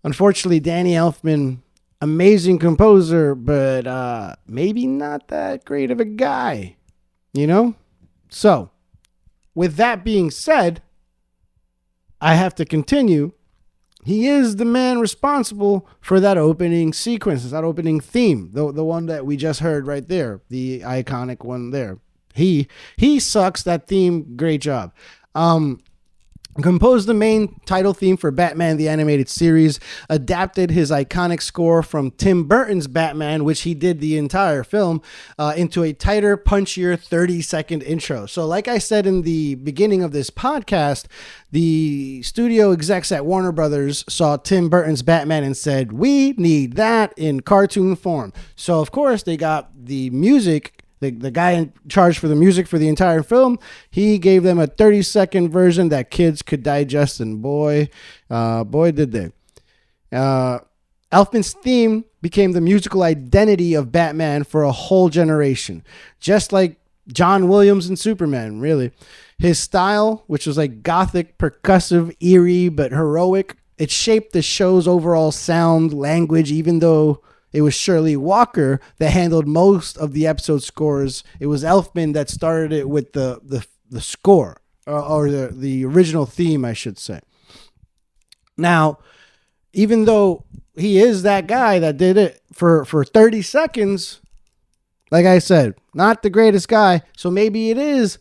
Speaker 1: unfortunately, Danny Elfman, amazing composer, but maybe not that great of a guy, you know? So, with that being said, I have to continue. He is the man responsible for that opening sequence, that opening theme, the one that we just heard right there, the iconic one there. He sucks. That theme, great job. Composed the main title theme for Batman the Animated Series, adapted his iconic score from Tim Burton's Batman, which he did the entire film, into a tighter, punchier 30-second intro. So like I said in the beginning of this podcast, the studio execs at Warner Brothers saw Tim Burton's Batman and said, we need that in cartoon form. So of course they got the music. The guy in charge for the music for the entire film, he gave them a 30-second version that kids could digest, and boy did they. Elfman's theme became the musical identity of Batman for a whole generation, just like John Williams and Superman, really. His style, which was like gothic, percussive, eerie, but heroic, it shaped the show's overall sound, language, even though it was Shirley Walker that handled most of the episode scores. It was Elfman that started it with the score, or the original theme, I should say. Now, even though he is that guy that did it for 30 seconds, like I said, not the greatest guy. So maybe it is,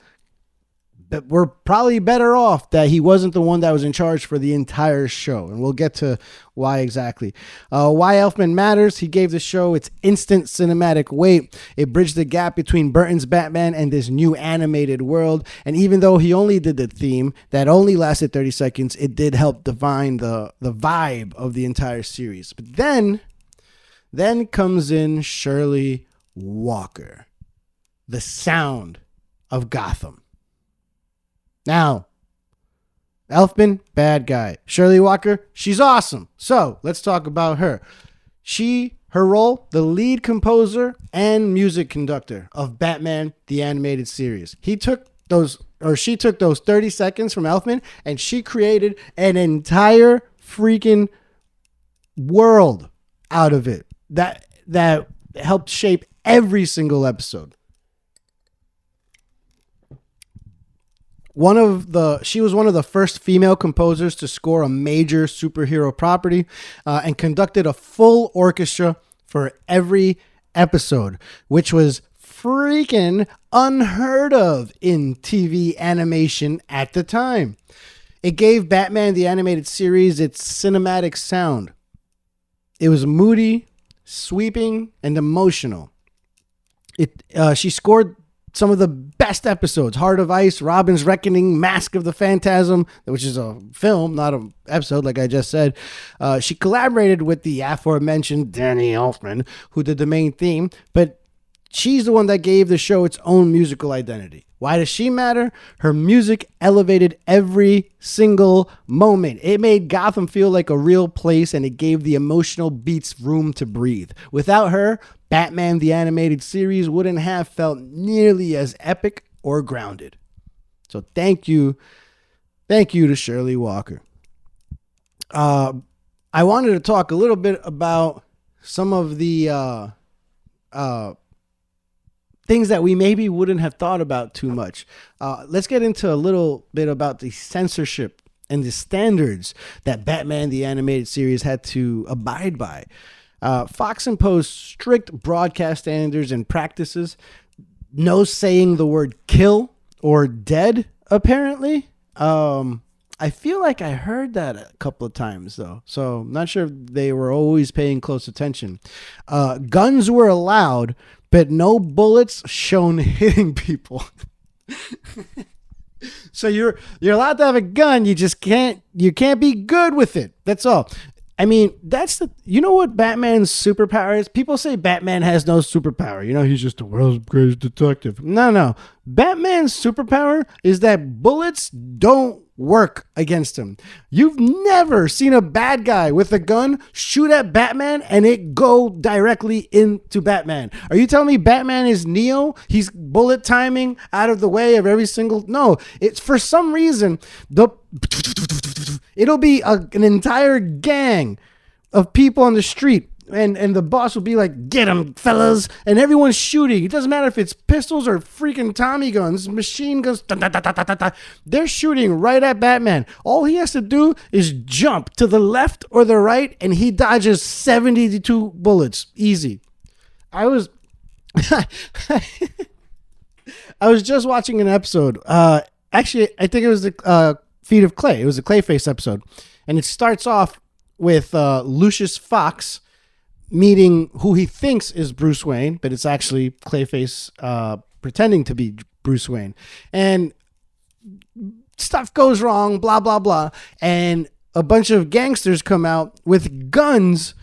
Speaker 1: but we're probably better off that he wasn't the one that was in charge for the entire show. And we'll get to why exactly. Why Elfman matters. He gave the show its instant cinematic weight. It bridged the gap between Burton's Batman and this new animated world. And even though he only did the theme that only lasted 30 seconds, it did help define the vibe of the entire series. But then comes in Shirley Walker, the sound of Gotham. Now, Elfman, bad guy. Shirley Walker, she's awesome. So let's talk about her. Her role, the lead composer and music conductor of Batman the Animated Series. She took those 30 seconds from Elfman and she created an entire freaking world out of it that helped shape every single episode. She was one of the first female composers to score a major superhero property, and conducted a full orchestra for every episode, which was freaking unheard of in TV animation at the time. It gave Batman the Animated Series its cinematic sound. It was moody, sweeping, and emotional. She scored some of the best episodes: Heart of Ice, Robin's Reckoning, Mask of the Phantasm, which is a film, not an episode, like I just said. She collaborated with the aforementioned Danny Elfman, who did the main theme, but she's the one that gave the show its own musical identity. Why does she matter? Her music elevated every single moment. It made Gotham feel like a real place, and it gave the emotional beats room to breathe. Without her, Batman the Animated Series wouldn't have felt nearly as epic or grounded. So thank you to Shirley Walker. I wanted to talk a little bit about some of the things that we maybe wouldn't have thought about too much. Let's get into a little bit about the censorship and the standards that Batman the Animated Series had to abide by. Fox imposed strict broadcast standards and practices. No saying the word kill or dead, apparently. I feel like I heard that a couple of times, though. So I'm not sure if they were always paying close attention. Guns were allowed, but no bullets shown hitting people. So you're allowed to have a gun. You can't be good with it. That's all. I mean, you know what Batman's superpower is? People say Batman has no superpower. He's just the world's greatest detective. No. Batman's superpower is that bullets don't work against him. You've never seen a bad guy with a gun shoot at Batman and it go directly into Batman. Are you telling me Batman is Neo? He's bullet timing out of the way of every single... No, it's for some reason, it'll be an entire gang of people on the street. And the boss will be like, get him, fellas. And everyone's shooting. It doesn't matter if it's pistols or freaking Tommy guns, machine guns. They're shooting right at Batman. All he has to do is jump to the left or the right, and he dodges 72 bullets. Easy. I was just watching an episode. Actually, I think it was the Feet of Clay. It was a Clayface episode. And it starts off with Lucius Fox meeting who he thinks is Bruce Wayne, but it's actually Clayface pretending to be Bruce Wayne. And stuff goes wrong, blah, blah, blah. And a bunch of gangsters come out with guns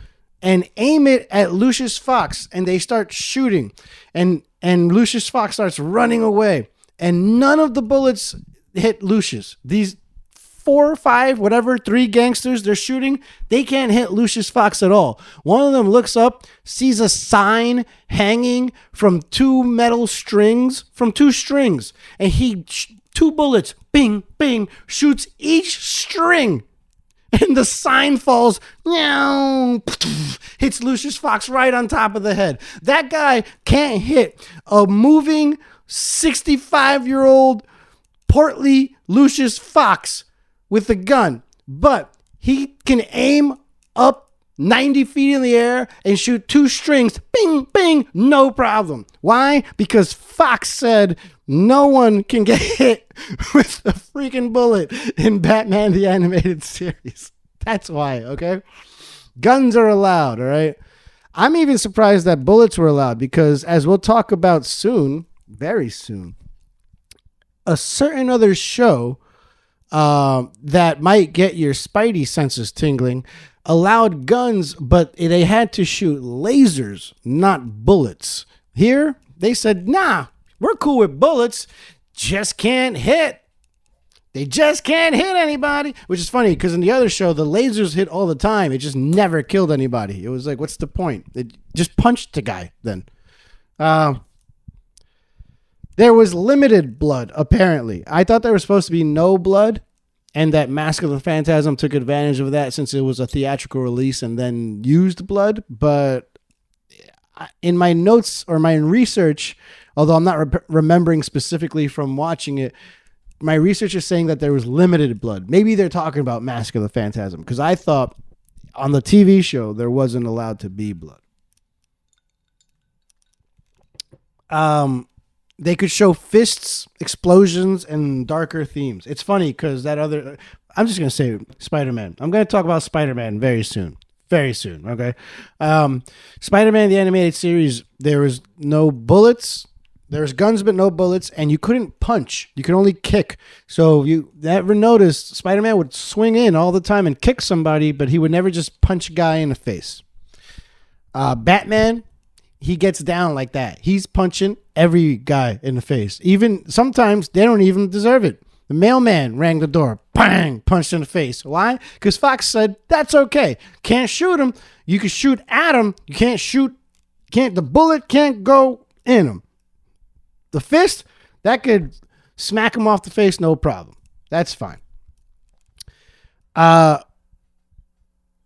Speaker 1: and aim it at Lucius Fox. And they start shooting. And Lucius Fox starts running away. And none of the bullets hit Lucius. These 4 or 5, whatever, 3 gangsters they're shooting, they can't hit Lucius Fox at all. One of them looks up, sees a sign hanging from 2 metal strings, and he 2 bullets, bing, bing, shoots each string, and the sign falls, hits Lucius Fox right on top of the head. That guy can't hit a moving 65-year-old portly Lucius Fox with a gun, but he can aim up 90 feet in the air and shoot 2 strings, bing, bing, no problem. Why? Because Fox said no one can get hit with a freaking bullet in Batman the Animated Series. That's why, okay? Guns are allowed, all right? I'm even surprised that bullets were allowed because, as we'll talk about soon, very soon, a certain other show that might get your spidey senses tingling allowed guns, but they had to shoot lasers, not bullets. Here, they said, nah, we're cool with bullets, just can't hit. They just can't hit anybody, which is funny because in the other show, the lasers hit all the time. It just never killed anybody. It was like, what's the point? It just punched the guy then. There was limited blood, apparently. I thought there was supposed to be no blood, and that Mask of the Phantasm took advantage of that since it was a theatrical release and then used blood. But in my notes or my research, although I'm not remembering specifically from watching it, my research is saying that there was limited blood. Maybe they're talking about Mask of the Phantasm, because I thought on the TV show there wasn't allowed to be blood. They could show fists, explosions, and darker themes. It's funny because I'm just going to say Spider-Man. I'm going to talk about Spider-Man very soon. Very soon, okay? Spider-Man, the animated series, there was no bullets. There was guns but no bullets, and you couldn't punch. You could only kick. So you ever noticed Spider-Man would swing in all the time and kick somebody, but he would never just punch a guy in the face. Batman, he gets down like that. He's punching every guy in the face. Even sometimes they don't even deserve it. The mailman rang the door, bang, punched in the face. Why? Because Fox said, that's okay. Can't shoot him. You can shoot at him. You the bullet can't go in him. The fist, that could smack him off the face, no problem. That's fine.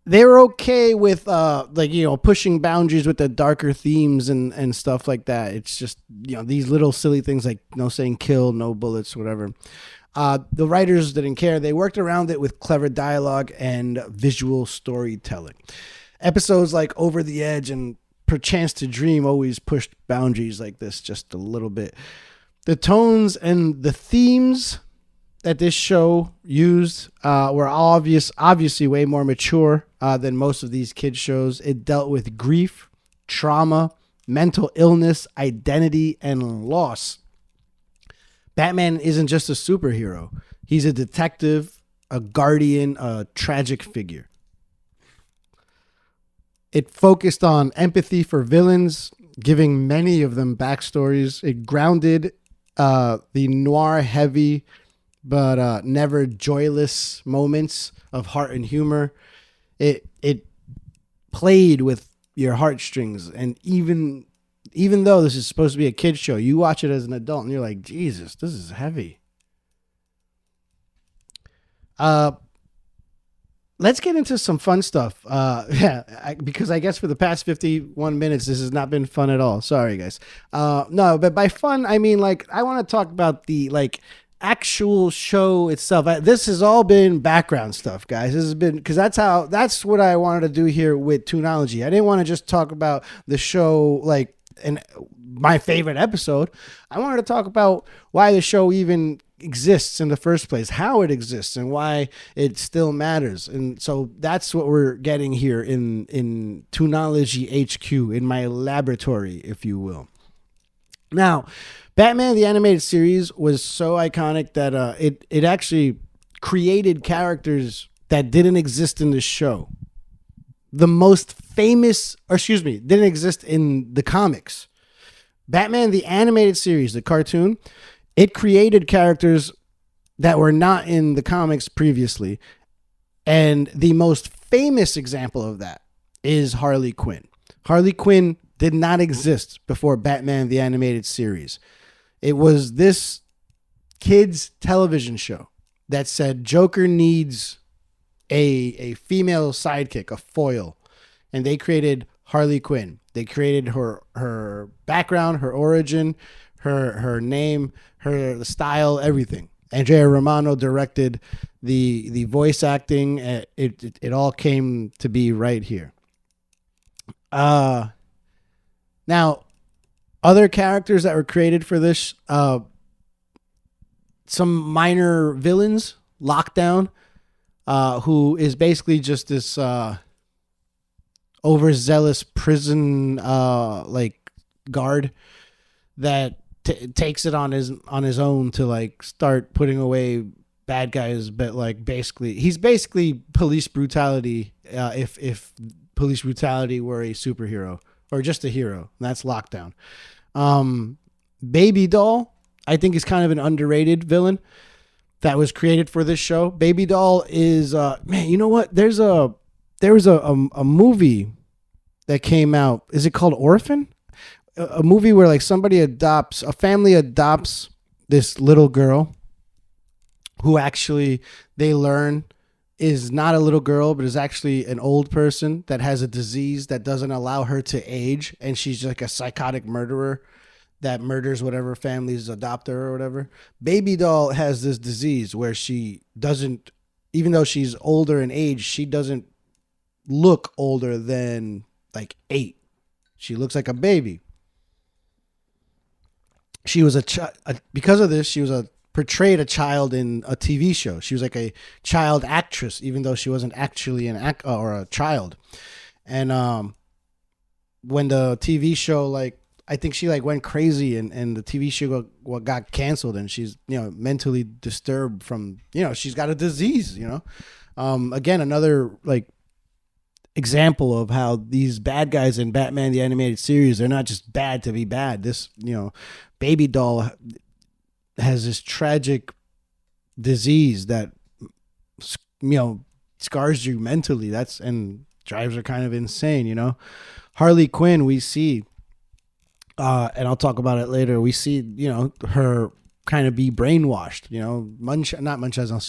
Speaker 1: they were okay with like, you know, pushing boundaries with the darker themes and stuff like that. It's just, you know, these little silly things like no saying kill, no bullets, whatever. The writers didn't care. They worked around it with clever dialogue and visual storytelling. Episodes like Over the Edge and Perchance to Dream always pushed boundaries like this just a little bit. The tones and the themes that this show used were obviously way more mature than most of these kids shows. It dealt with grief, trauma, mental illness, identity, and loss. Batman isn't just a superhero. He's a detective, a guardian, a tragic figure. It focused on empathy for villains, giving many of them backstories. It grounded the noir heavy but never joyless moments of heart and humor. It played with your heartstrings, and even though this is supposed to be a kid's show, you watch it as an adult and you're like, Jesus, this is heavy. Let's get into some fun stuff. Because I guess for the past 51 minutes, this has not been fun at all. Sorry, guys. No, but by fun, I mean, like, I want to talk about the, like, actual show itself. This has all been background stuff, guys. This has been, because that's what I wanted to do here with Toonology. I didn't want to just talk about the show, like, and my favorite episode. I wanted to talk about why the show even exists in the first place, how it exists, and why it still matters. And so that's what we're getting here in Toonology HQ, in my laboratory, if you will. Now, Batman the Animated Series was so iconic that it actually created characters that didn't exist in the show. The most famous, didn't exist in the comics. Batman the Animated Series, the cartoon, it created characters that were not in the comics previously. And the most famous example of that is Harley Quinn. Harley Quinn did not exist before Batman the Animated Series. It was this kids' television show that said Joker needs a female sidekick, a foil. And they created Harley Quinn. They created her background, her origin, her name, her style, everything. Andrea Romano directed the voice acting. It all came to be right here. Now, other characters that were created for this, some minor villains, Lockdown, who is basically just this overzealous prison like guard that takes it on his own to like start putting away bad guys, but like he's basically police brutality if police brutality were a superhero or just a hero. That's Lockdown. Baby Doll, I think, is kind of an underrated villain that was created for this show. Baby Doll is man, you know what? There was a movie that came out. Is it called Orphan? A movie where like a family adopts this little girl who actually they learn is not a little girl, but is actually an old person that has a disease that doesn't allow her to age. And she's like a psychotic murderer that murders whatever families adopt her or whatever. Baby Doll has this disease where she doesn't, even though she's older in age, she doesn't look older than like 8. She looks like a baby. She was because of this, she was portrayed a child in a TV show. She was like a child actress, even though she wasn't actually or a child. And when the TV show, like, I think she like went crazy and the TV show got canceled, and she's, you know, mentally disturbed from, you know, she's got a disease, you know. Again, another like example of how these bad guys in Batman the Animated Series, they're not just bad to be bad. This, you know, Baby Doll has this tragic disease that, you know, scars you mentally. And drives her kind of insane, you know. Harley Quinn, we see, and I'll talk about it later, we see, you know, her kind of be brainwashed, you know, not Munchausen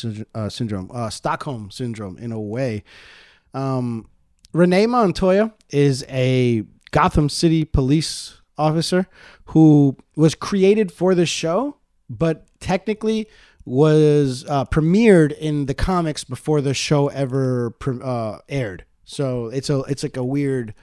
Speaker 1: syndrome, Stockholm syndrome in a way. Renee Montoya is a Gotham City police officer who was created for the show, but technically was premiered in the comics before the show ever aired. So it's like a weird,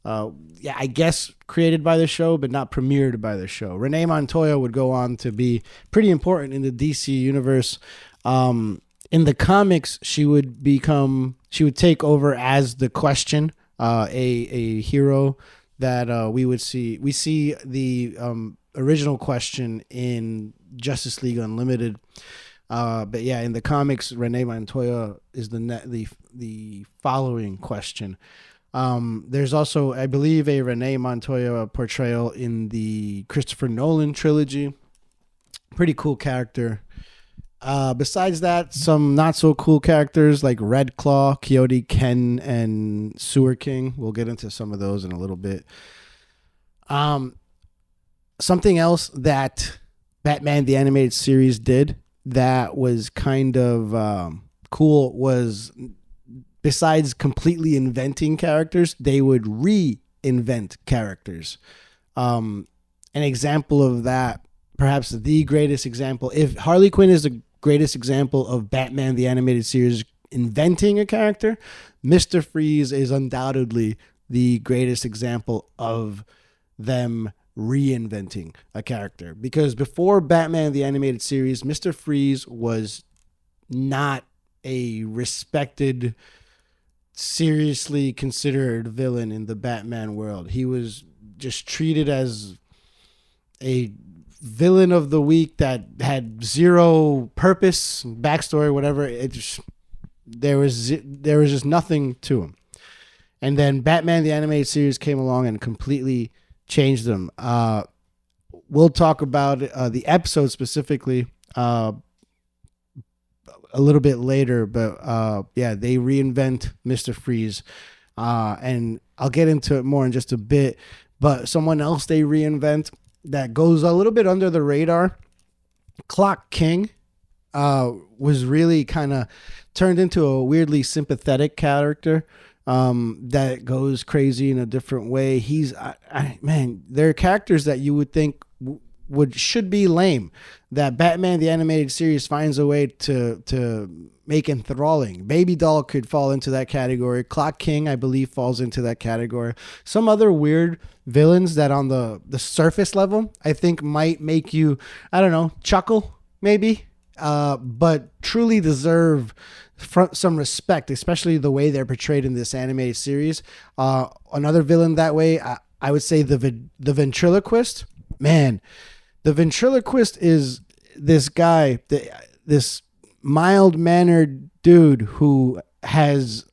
Speaker 1: I guess created by the show, but not premiered by the show. Renee Montoya would go on to be pretty important in the DC universe. In the comics, she would take over as the Question, a hero that we would see. We see the original Question in Justice League Unlimited. But yeah, in the comics, Renee Montoya is the following Question. There's also, I believe, a Renee Montoya portrayal in the Christopher Nolan trilogy. Pretty cool character. Besides that, some not so cool characters like Red Claw, Coyote Ken, and Sewer King. We'll get into some of those in a little bit. Something else that Batman the Animated Series did that was kind of cool was, besides completely inventing characters, they would reinvent characters. An example of that, perhaps the greatest example, if Harley Quinn is the greatest example of Batman the Animated Series inventing a character, Mr. Freeze is undoubtedly the greatest example of them reinventing a character. Because before Batman the Animated Series, Mr. Freeze was not a respected, seriously considered villain in the Batman world. He was just treated as a villain of the week that had zero purpose, backstory, whatever. There was just nothing to him. And then Batman the Animated Series came along and completely changed them. We'll talk about the episode specifically a little bit later, but they reinvent Mr. Freeze, and I'll get into it more in just a bit. But someone else they reinvent that goes a little bit under the radar, Clock King, was really kind of turned into a weirdly sympathetic character that goes crazy in a different way. He's man, there are characters that you would think should be lame, that Batman the Animated Series finds a way to make enthralling. Baby Doll could fall into that category. Clock King, I believe, falls into that category. Some other weird villains that on the surface level, I think might make you, I don't know, chuckle maybe, but truly deserve some respect, especially the way they're portrayed in this animated series. Another villain that way, I would say the ventriloquist. Man, the ventriloquist is this guy, this mild-mannered dude who has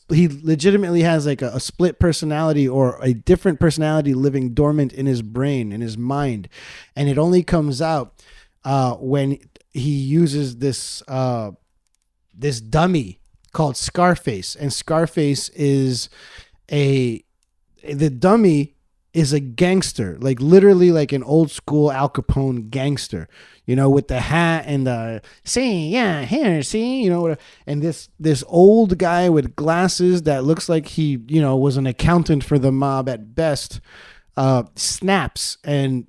Speaker 1: he legitimately has like a split personality or a different personality living dormant in his brain, in his mind, and it only comes out when he uses this this dummy called Scarface. And Scarface is the dummy is a gangster, like literally like an old school Al Capone gangster, you know, with the hat and the you know, and this old guy with glasses that looks like he, you know, was an accountant for the mob at best, snaps and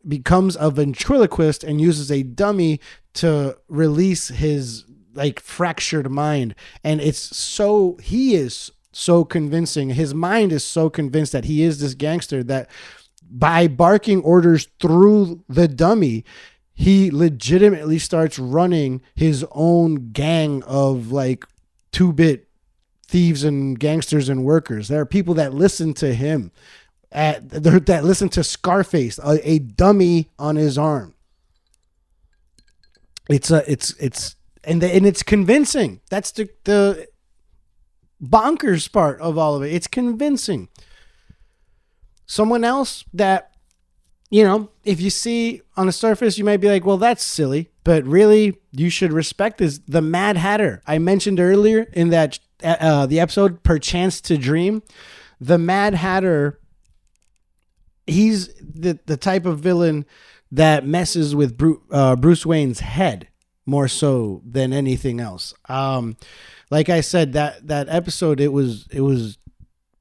Speaker 1: becomes a ventriloquist and uses a dummy to release his like fractured mind. And he is so convincing. His mind is so convinced that he is this gangster that by barking orders through the dummy, he legitimately starts running his own gang of like 2-bit thieves and gangsters and workers. There are people that listen to him, that listen to Scarface, a dummy on his arm. It's convincing. That's the bonkers part of all of it. It's convincing. Someone else that, you know, if you see on the surface, you might be like, well, that's silly, but really you should respect is the Mad Hatter. I mentioned earlier in that the episode Perchance to Dream, the Mad Hatter, he's the type of villain that messes with Bruce Wayne's head more so than anything else. like I said, that episode, it was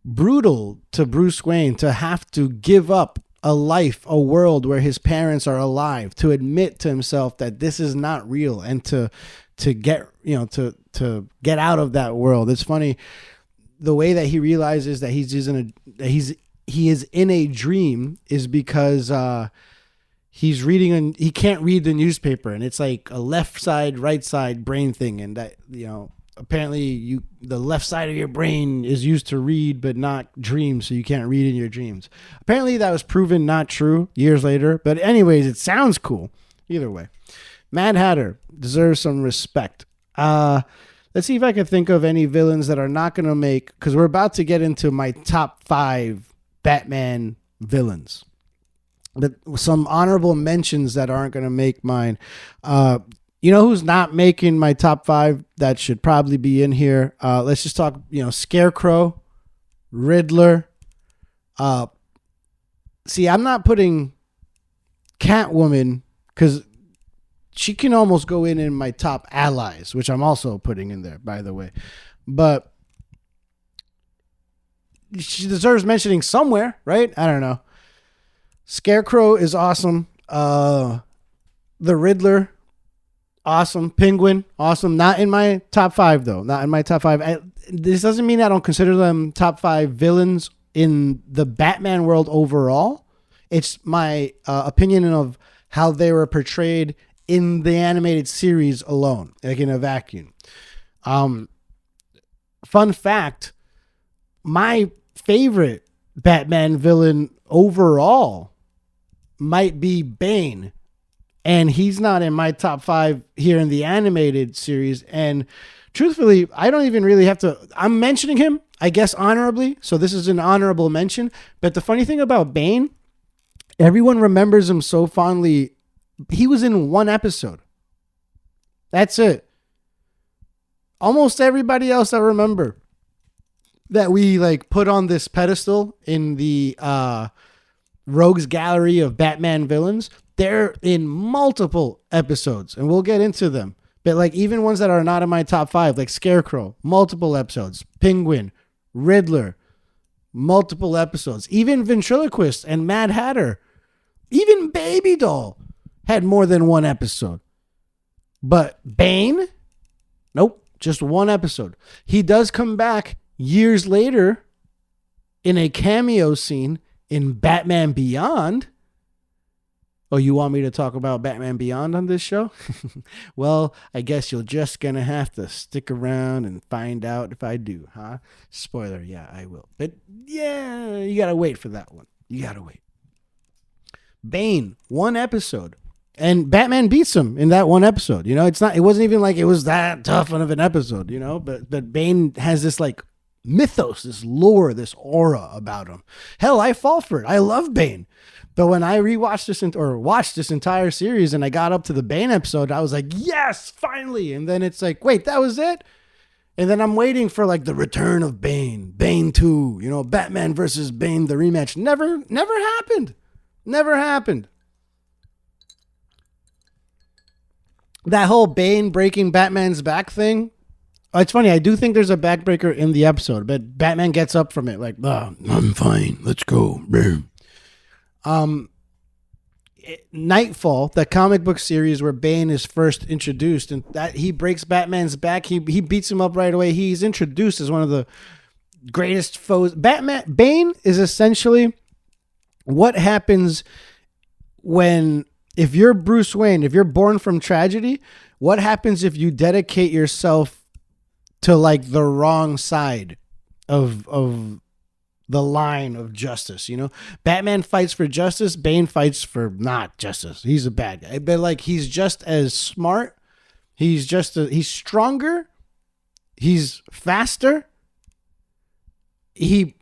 Speaker 1: brutal to Bruce Wayne to have to give up a life, a world where his parents are alive, to admit to himself that this is not real, and to get, to get out of that world. It's funny the way that he realizes that he is in a dream is because he's reading and he can't read the newspaper, and it's like a left side, right side brain thing, and that, apparently the left side of your brain is used to read but not dream, so you can't read in your dreams. Apparently that was proven not true years later, but anyways, it sounds cool either way. Mad Hatter deserves some respect. Let's see if I can think of any villains that are not going to make, because we're about to get into my top 5 Batman villains, but some honorable mentions that aren't going to make mine. You know who's not making my top 5 that should probably be in here? Let's just talk, Scarecrow, Riddler. See, I'm not putting Catwoman because she can almost go in my top allies, which I'm also putting in there, by the way. But she deserves mentioning somewhere, right? I don't know. Scarecrow is awesome. The Riddler, awesome. Penguin, awesome. Not in my top 5, though. Not in my top 5. This doesn't mean I don't consider them top 5 villains in the Batman world overall. It's my opinion of how they were portrayed in the animated series alone, like in a vacuum. Fun fact, my favorite Batman villain overall might be Bane. And he's not in my top 5 here in the animated series. And truthfully, I don't even really have to. I'm mentioning him, I guess, honorably. So this is an honorable mention. But the funny thing about Bane, everyone remembers him so fondly. He was in 1 episode. That's it. Almost everybody else I remember that we put on this pedestal in the Rogues Gallery of Batman villains, they're in multiple episodes, and we'll get into them. But even ones that are not in my top 5, like Scarecrow, multiple episodes. Penguin, Riddler, multiple episodes. Even Ventriloquist and Mad Hatter, even Baby Doll had more than 1 episode. But Bane, nope, just 1 episode. He does come back years later in a cameo scene in Batman Beyond. Oh, you want me to talk about Batman Beyond on this show? Well, I guess you're just going to have to stick around and find out if I do, huh? Spoiler, yeah, I will. But yeah, you got to wait for that one. You got to wait. Bane, 1 episode. And Batman beats him in that 1 episode. It wasn't even like it was that tough of an episode, but Bane has this mythos, this lore, this aura about him. Hell, I fall for it. I love Bane. But when I rewatched watched this entire series and I got up to the Bane episode, I was like, yes, finally. And then it's like, wait, that was it? And then I'm waiting for the return of Bane, Bane 2, Batman versus Bane, the rematch. Never happened. Never happened. That whole Bane breaking Batman's back thing. It's funny. I do think there's a backbreaker in the episode, but Batman gets up from it I'm fine. Let's go. Nightfall, the comic book series where Bane is first introduced, and that he breaks Batman's back. He beats him up right away. He's introduced as one of the greatest foes. Bane is essentially what happens if you're Bruce Wayne, if you're born from tragedy, what happens if you dedicate yourself to the wrong side of the line of justice? Batman fights for justice. Bane fights for not justice. He's a bad guy, but he's just as smart. He's stronger. He's faster. He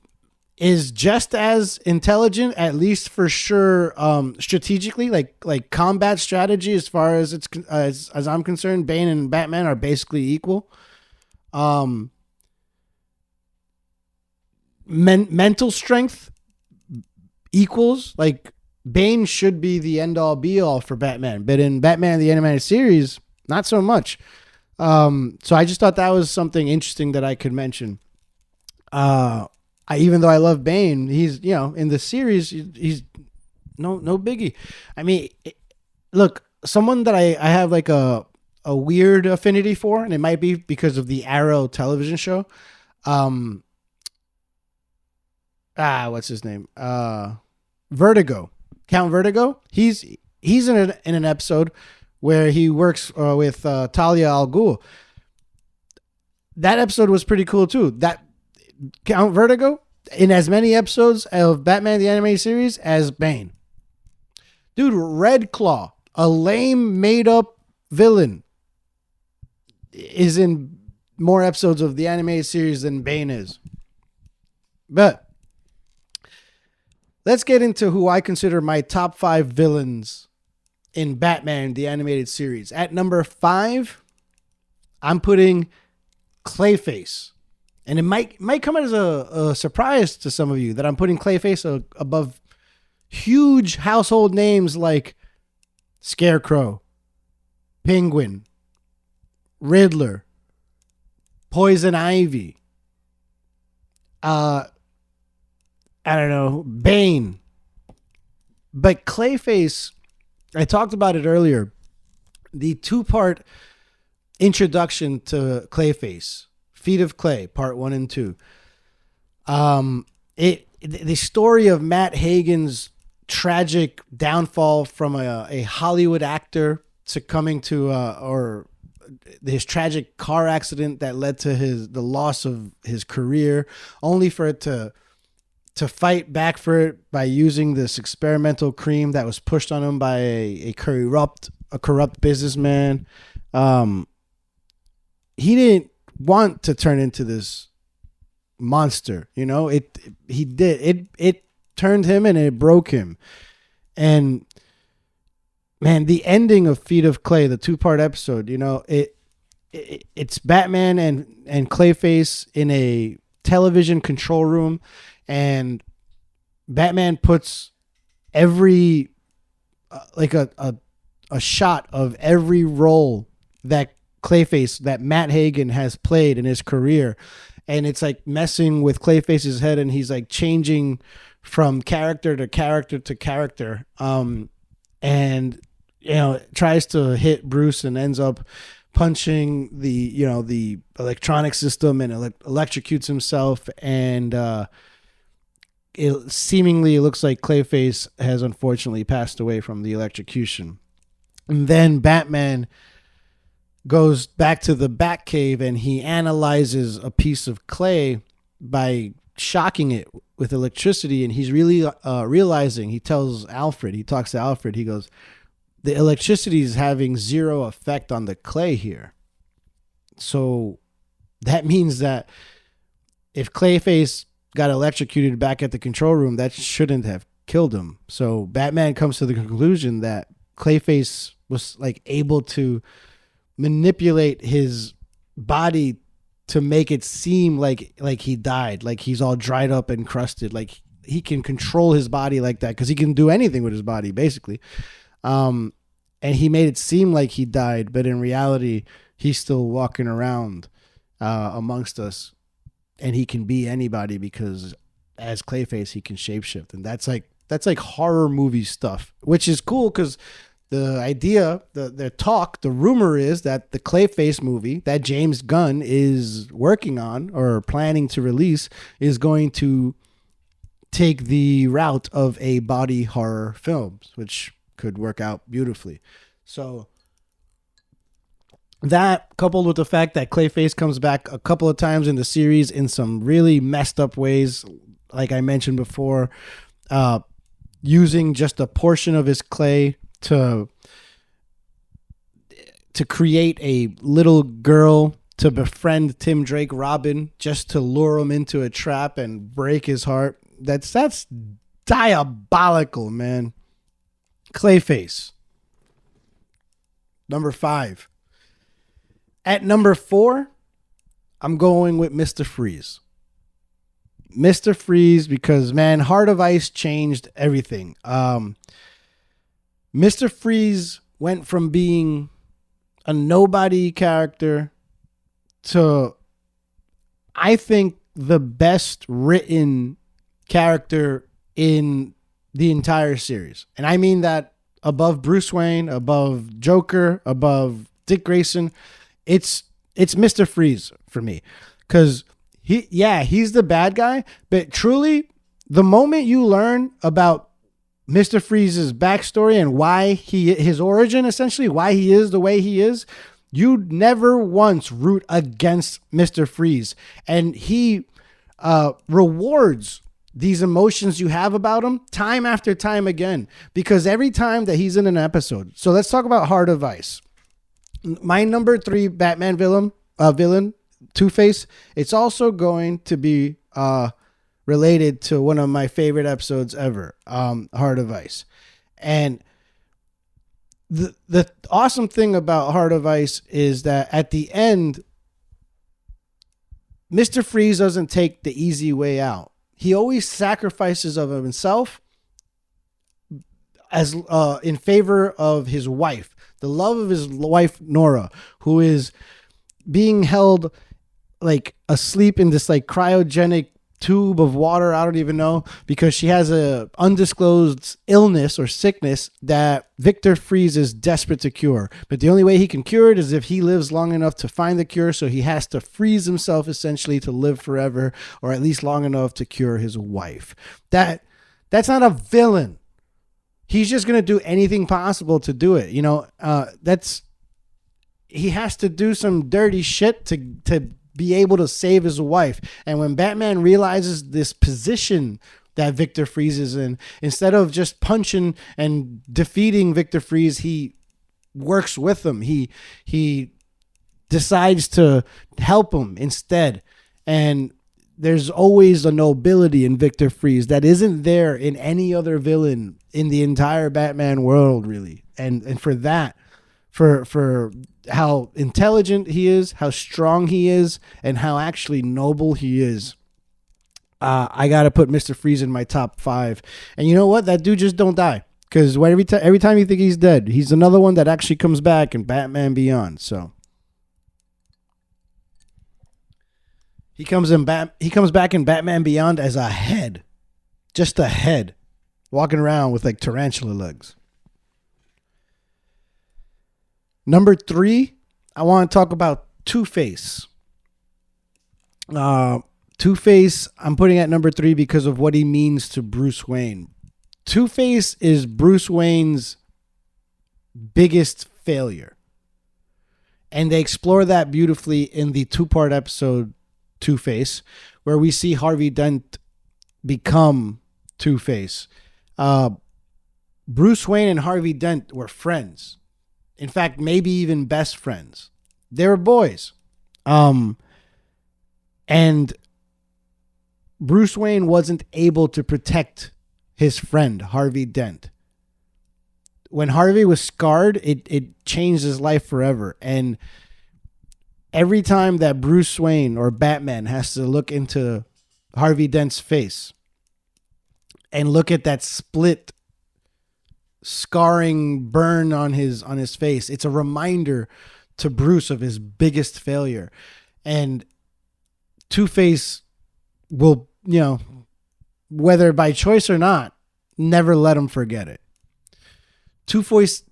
Speaker 1: is just as intelligent, at least for sure, strategically, like combat strategy. As far as as I'm concerned, Bane and Batman are basically equal. Mental strength equals, Bane should be the end all be all for Batman, but in Batman the Animated Series, not so much. So I just thought that was something interesting that I could mention. Even though I love Bane, he's, in the series, he's no biggie. I mean, look, someone that I have like a weird affinity for, and it might be because of the Arrow television show. Um, what's his name? Vertigo, Count Vertigo. He's in an episode where he works with Talia al Ghul. That episode was pretty cool too. That Count Vertigo in as many episodes of Batman the Animated Series as Bane. Dude, Red Claw, a lame made up villain, is in more episodes of the animated series than Bane is. But let's get into who I consider my top 5 villains in Batman the Animated Series. At number 5, I'm putting Clayface. And it might come as a surprise to some of you that I'm putting Clayface above huge household names like Scarecrow, Penguin, Riddler, Poison Ivy, I don't know, Bane. But Clayface, I talked about it earlier. The 2-part introduction to Clayface, Feet of Clay, part 1 and 2. The story of Matt Hagen's tragic downfall from a Hollywood actor succumbing to or his tragic car accident that led to the loss of his career, only for it to fight back for it by using this experimental cream that was pushed on him by a corrupt businessman. He didn't want to turn into this monster, it turned him and it broke him. And man, the ending of Feet of Clay, the 2-part episode, it's Batman and Clayface in a television control room, and Batman puts every like a shot of every role that Matt Hagen has played in his career, and it's like messing with Clayface's head, and he's like changing from character to character to character, and tries to hit Bruce and ends up punching the electronic system and electrocutes himself, and it seemingly looks like Clayface has unfortunately passed away from the electrocution. And then Batman goes back to the Batcave and he analyzes a piece of clay by shocking it with electricity, and he's really realizing, he talks to Alfred, he goes, the electricity is having zero effect on the clay here. So that means that if Clayface got electrocuted back at the control room, that shouldn't have killed him. So Batman comes to the conclusion that Clayface was like able to manipulate his body to make it seem like he died, like he's all dried up and crusted, like he can control his body like that because he can do anything with his body basically. And he made it seem like he died, but in reality he's still walking around amongst us, and he can be anybody because as Clayface he can shapeshift. And that's like horror movie stuff, which is cool because the idea, the rumor is that the Clayface movie that James Gunn is working on or planning to release is going to take the route of a body horror films, which could work out beautifully. So that, coupled with the fact that Clayface comes back a couple of times in the series in some really messed up ways, like I mentioned before, using just a portion of his clay to create a little girl to befriend Tim Drake Robin, just to lure him into a trap and break his heart. That's diabolical, man. Clayface. Number 5. At number 4, I'm going with Mr. Freeze. Mr. Freeze, because man, Heart of Ice changed everything. Mr. Freeze went from being a nobody character to, I think, the best written character in the entire series. And I mean that above Bruce Wayne, above Joker, above Dick Grayson. It's Mr. Freeze for me. Because he's the bad guy, but truly, the moment you learn about Mr. Freeze's backstory and why his origin, essentially, why he is the way he is, you never once root against Mr. Freeze. And he rewards these emotions you have about him time after time again. Because every time that he's in an episode. So let's talk about Heart of Ice. My number 3 Batman villain, Two-Face, it's also going to be related to one of my favorite episodes ever, Heart of Ice. And the awesome thing about Heart of Ice is that at the end, Mr. Freeze doesn't take the easy way out. He always sacrifices of himself as in favor of his wife, the love of his wife, Nora, who is being held like asleep in this like cryogenic tube of water. I don't even know, because she has a undisclosed illness or sickness that Victor Freeze is desperate to cure. But the only way he can cure it is if he lives long enough to find the cure. So he has to freeze himself essentially to live forever, or at least long enough to cure his wife. That's not a villain. He's just going to do anything possible to do it. He has to do some dirty shit to be able to save his wife. And when Batman realizes this position that Victor Freeze is in, instead of just punching and defeating Victor Freeze, he works with him. He decides to help him instead. And there's always a nobility in Victor Freeze that isn't there in any other villain in the entire Batman world, really. And for that, for how intelligent he is, how strong he is, and how actually noble he is, I got to put Mr. Freeze in my top 5. And you know what? That dude just don't die. Because every time you think he's dead, he's another one that actually comes back in Batman Beyond. So he comes back in Batman Beyond as a head. Just a head. Walking around with like tarantula legs. Number 3, I want to talk about Two-Face. Two-Face, I'm putting at number 3 because of what he means to Bruce Wayne. Two-Face is Bruce Wayne's biggest failure. And they explore that beautifully in the 2-part episode Two-Face, where we see Harvey Dent become Two-Face. Bruce Wayne and Harvey Dent were friends. In fact, maybe even best friends. They were boys. And Bruce Wayne wasn't able to protect his friend, Harvey Dent. When Harvey was scarred, it changed his life forever. And every time that Bruce Wayne or Batman has to look into Harvey Dent's face and look at that split scarring burn on his face, it's a reminder to Bruce of his biggest failure. And Two-Face will, whether by choice or not, never let him forget it. Two-Face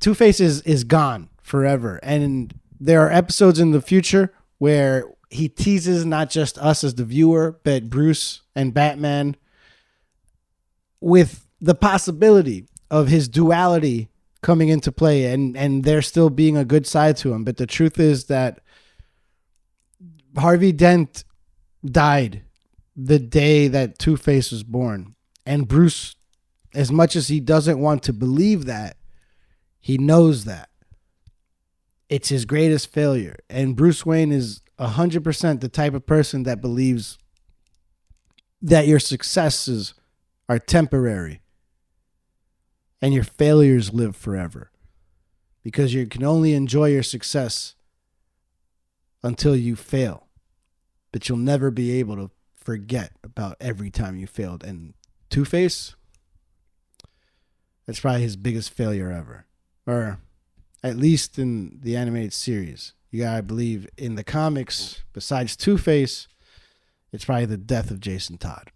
Speaker 1: is gone forever. And there are episodes in the future where he teases not just us as the viewer, but Bruce and Batman with the possibility of his duality coming into play and there still being a good side to him. But the truth is that Harvey Dent died the day that Two-Face was born. And Bruce, as much as he doesn't want to believe that, he knows that. It's his greatest failure. And Bruce Wayne is 100% the type of person that believes that your successes are temporary and your failures live forever, because you can only enjoy your success until you fail, but you'll never be able to forget about every time you failed. And Two-Face, that's probably his biggest failure ever. Or at least in the animated series. You gotta believe in the comics, besides Two-Face, it's probably the death of Jason Todd.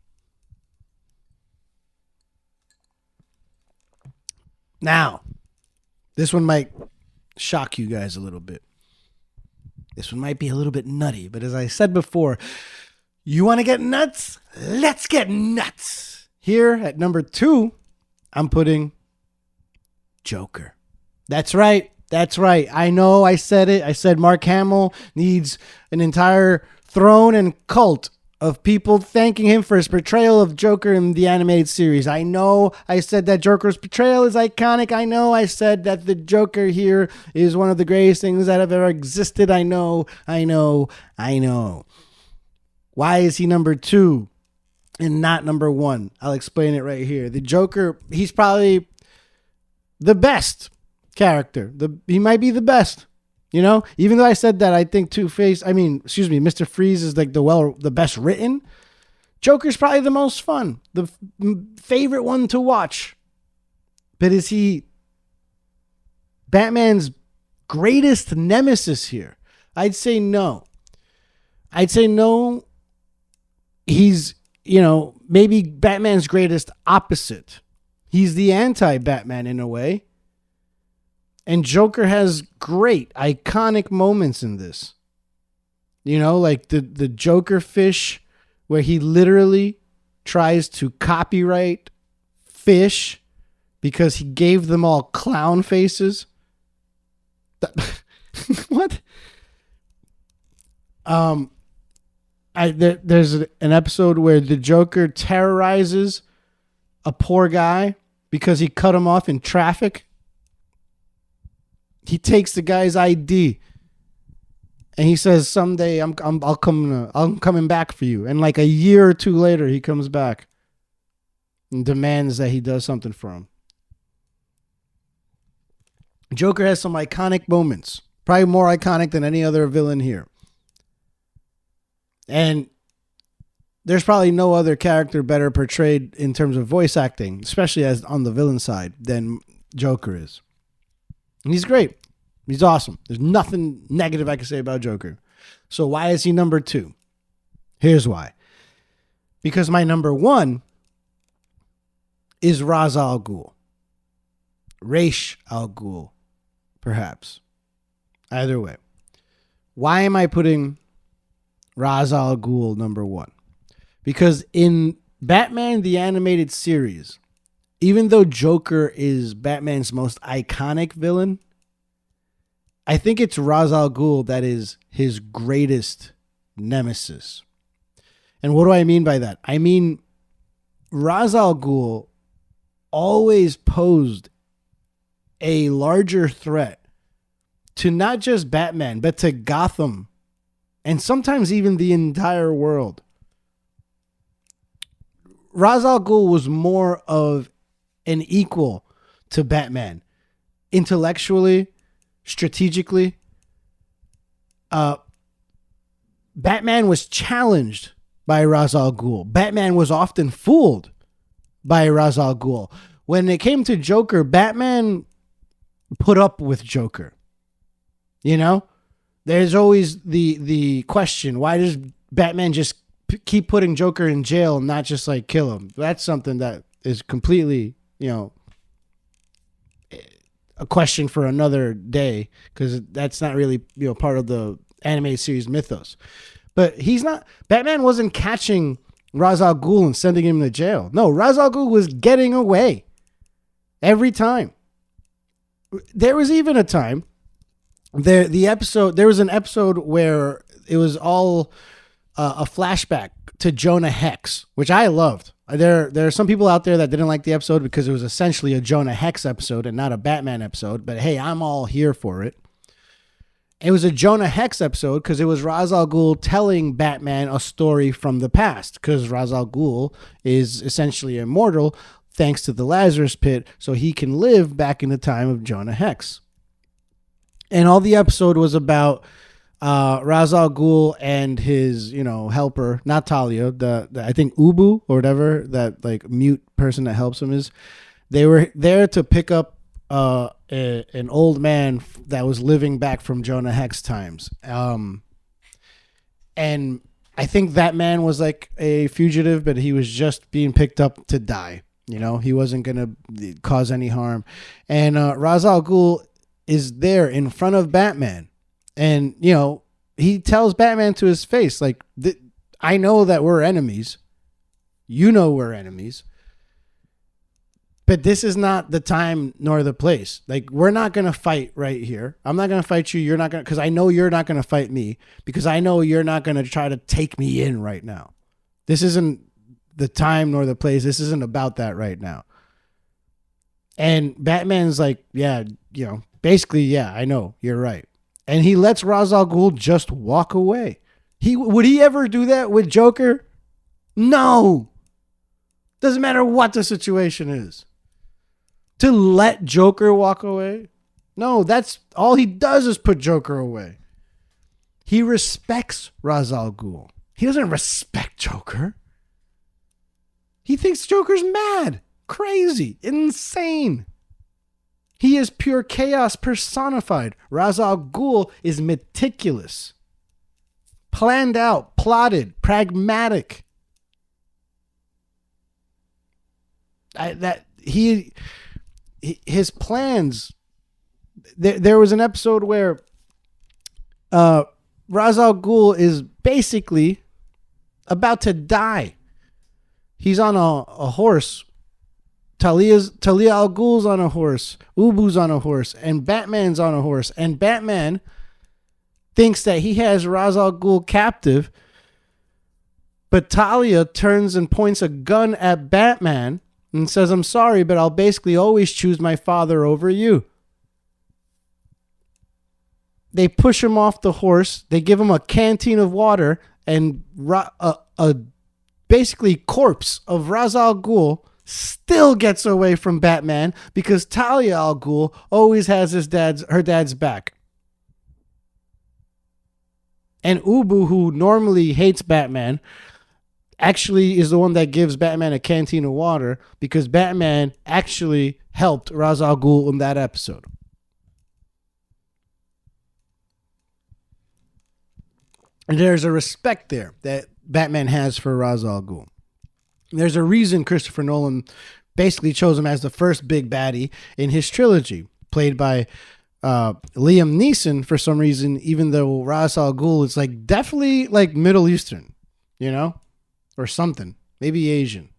Speaker 1: Now, this one might shock you guys a little bit. This one might be a little bit nutty, but as I said before, you want to get nuts? Let's get nuts. Here at number 2, I'm putting Joker. That's right. That's right. I know I said it. I said Mark Hamill needs an entire throne and cult of people thanking him for his portrayal of Joker in the animated series. I know I said that Joker's portrayal is iconic. I know I said that the Joker here is one of the greatest things that have ever existed. I know. Why is he number 2 and not number 1? I'll explain it right here. The Joker, he's probably the best character. He might be the best. You know, even though I said that, I think Mr. Freeze is like the best written. Joker's probably the most fun, the favorite one to watch. But is he Batman's greatest nemesis here? I'd say no. He's, maybe Batman's greatest opposite. He's the anti-Batman in a way. And Joker has great, iconic moments in this. Like the Joker fish, where he literally tries to copyright fish because he gave them all clown faces. What? There's an episode where the Joker terrorizes a poor guy because he cut him off in traffic. He takes the guy's ID and he says, "Someday I'm coming back for you." And like a year or 2 later, he comes back and demands that he does something for him. Joker has some iconic moments, probably more iconic than any other villain here. And there's probably no other character better portrayed in terms of voice acting, especially as on the villain side, than Joker is. And he's great. He's awesome. There's nothing negative I can say about Joker. So why is he number 2? Here's why. Because my number 1 is Ra's al Ghul. Ra's al Ghul, perhaps. Either way. Why am I putting Ra's al Ghul number 1? Because in Batman the Animated Series, even though Joker is Batman's most iconic villain, I think it's Ra's al Ghul that is his greatest nemesis. And what do I mean by that? I mean, Ra's al Ghul always posed a larger threat to not just Batman, but to Gotham, and sometimes even the entire world. Ra's al Ghul was more of an equal to Batman, intellectually, strategically. Batman was challenged by Ra's al Ghul. Batman was often fooled by Ra's al Ghul. When it came to Joker, Batman put up with Joker. There's always the question, why does Batman just keep putting Joker in jail and not just like kill him? That's something that is completely, a question for another day, because that's not really, part of the animated series mythos. But Batman wasn't catching Ra's al Ghul and sending him to jail. No, Ra's al Ghul was getting away every time. There was even a time there was an episode where it was all a flashback to Jonah Hex, which I loved. There are some people out there that didn't like the episode because it was essentially a Jonah Hex episode and not a Batman episode. But hey, I'm all here for it. It was a Jonah Hex episode because it was Ra's al Ghul telling Batman a story from the past, because Ra's al Ghul is essentially immortal thanks to the Lazarus Pit, so he can live back in the time of Jonah Hex. And all the episode was about Ra's al Ghul and his, helper, not Talia, the I think Ubu or whatever, that like mute person that helps him is. They were there to pick up an old man that was living back from Jonah Hex times. And I think that man was like a fugitive, but he was just being picked up to die. You know, he wasn't going to cause any harm. And Ra's al Ghul is there in front of Batman. And, you know, he tells Batman to his face, like, I know that we're enemies. You know we're enemies. But this is not the time nor the place. Like, we're not going to fight right here. I'm not going to fight you. You're not going to, because I know you're not going to fight me, because I know you're not going to try to take me in right now. This isn't the time nor the place. This isn't about that right now. And Batman's like, yeah, you know, basically, yeah, I know, you're right. And he lets Ra's al Ghul just walk away. Would he ever do that with Joker? No. Doesn't matter what the situation is. To let Joker walk away? No, that's all he does is put Joker away. He respects Ra's al Ghul. He doesn't respect Joker. He thinks Joker's mad, crazy, insane. He is pure chaos personified. Ra's al Ghul is meticulous, planned out, plotted, pragmatic. His plans. There was an episode where Ra's al Ghul is basically about to die. He's on a horse. Talia al Ghul's on a horse. Ubu's on a horse. And Batman's on a horse. And Batman thinks that he has Ra's al Ghul captive. But Talia turns and points a gun at Batman and says, I'm sorry, but I'll basically always choose my father over you. They push him off the horse. They give him a canteen of water, and a basically corpse of Ra's al Ghul still gets away from Batman because Talia al Ghul always has her dad's back. And Ubu, who normally hates Batman, actually is the one that gives Batman a canteen of water because Batman actually helped Ra's al Ghul in that episode. And there's a respect there that Batman has for Ra's al Ghul. There's a reason Christopher Nolan basically chose him as the first big baddie in his trilogy, played by Liam Neeson for some reason, even though Ra's al Ghul is like definitely like Middle Eastern, you know, or something, maybe Asian.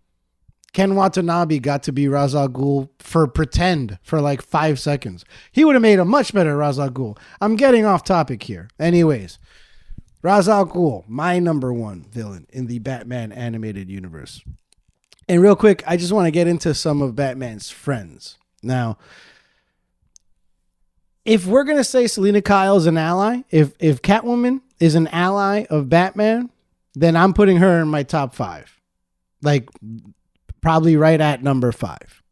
Speaker 1: Ken Watanabe got to be Ra's al Ghul for like 5 seconds. He would have made a much better Ra's al Ghul. I'm getting off topic here. Anyways, Ra's al Ghul, my number one villain in the Batman animated universe. And real quick, I just want to get into some of Batman's friends. Now, if we're going to say Selena Kyle is an ally, if Catwoman is an ally of Batman, then I'm putting her in my top 5. Like, probably right at number 5.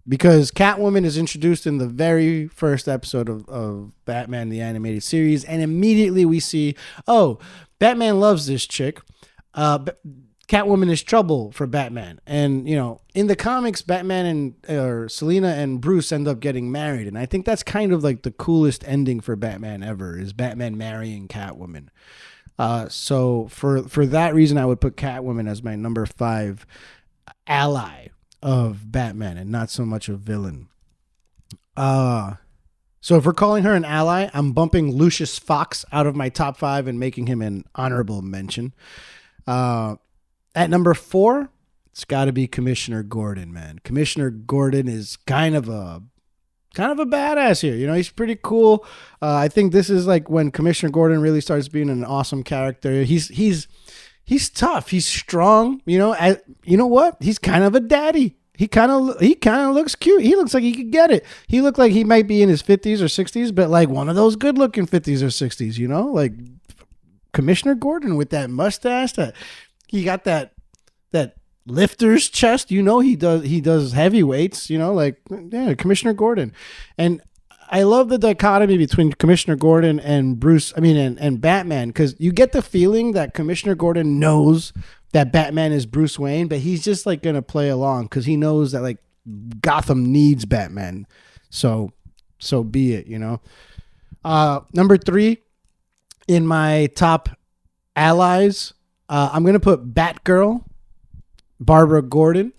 Speaker 1: Because Catwoman is introduced in the very first episode of Batman, the animated series. And immediately we see, oh, Batman loves this chick. Catwoman is trouble for Batman. And, you know, in the comics, Batman and Selena and Bruce end up getting married. And I think that's kind of like the coolest ending for Batman ever, is Batman marrying Catwoman. So for that reason, I would put Catwoman as my number 5 ally of Batman and not so much a villain. So if we're calling her an ally, I'm bumping Lucius Fox out of my top 5 and making him an honorable mention. At number 4, it's got to be Commissioner Gordon, man. Commissioner Gordon is kind of a badass here. You know, he's pretty cool. I think this is like when Commissioner Gordon really starts being an awesome character. He's tough. He's strong. You know, you know what? He's kind of a daddy. He kind of looks cute. He looks like he could get it. He looked like he might be in his 50s or 60s, but like one of those good looking 50s or 60s, you know, like Commissioner Gordon with that mustache. He got that lifter's chest, you know, he does heavy weights, you know, like, yeah, Commissioner Gordon. And I love the dichotomy between Commissioner Gordon and and Batman, because you get the feeling that Commissioner Gordon knows that Batman is Bruce Wayne, but he's just like going to play along because he knows that like Gotham needs Batman. so be it, you know. Number 3 in my top allies, I'm gonna put Batgirl, Barbara Gordon.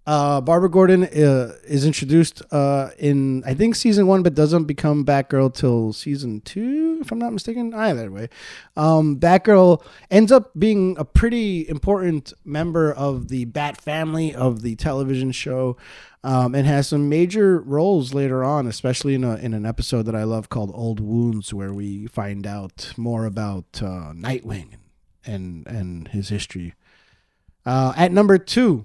Speaker 1: Barbara Gordon is introduced in, I think, season 1, but doesn't become Batgirl till season 2, if I'm not mistaken. Either way, Batgirl ends up being a pretty important member of the Bat family of the television show, and has some major roles later on, especially in an episode that I love called Old Wounds, where we find out more about Nightwing and his history. At number 2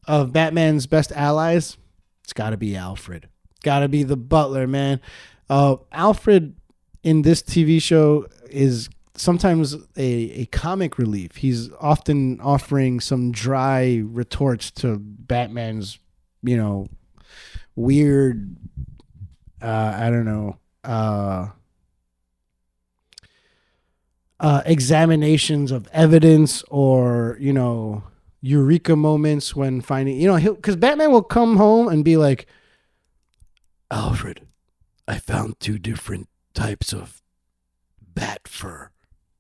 Speaker 1: of Batman's best allies, it's got to be Alfred. Got to be the butler, man. Alfred in this TV show is sometimes a comic relief. He's often offering some dry retorts to Batman's, weird, examinations of evidence, or, eureka moments when finding, because Batman will come home and be like, Alfred, I found 2 different types of bat fur.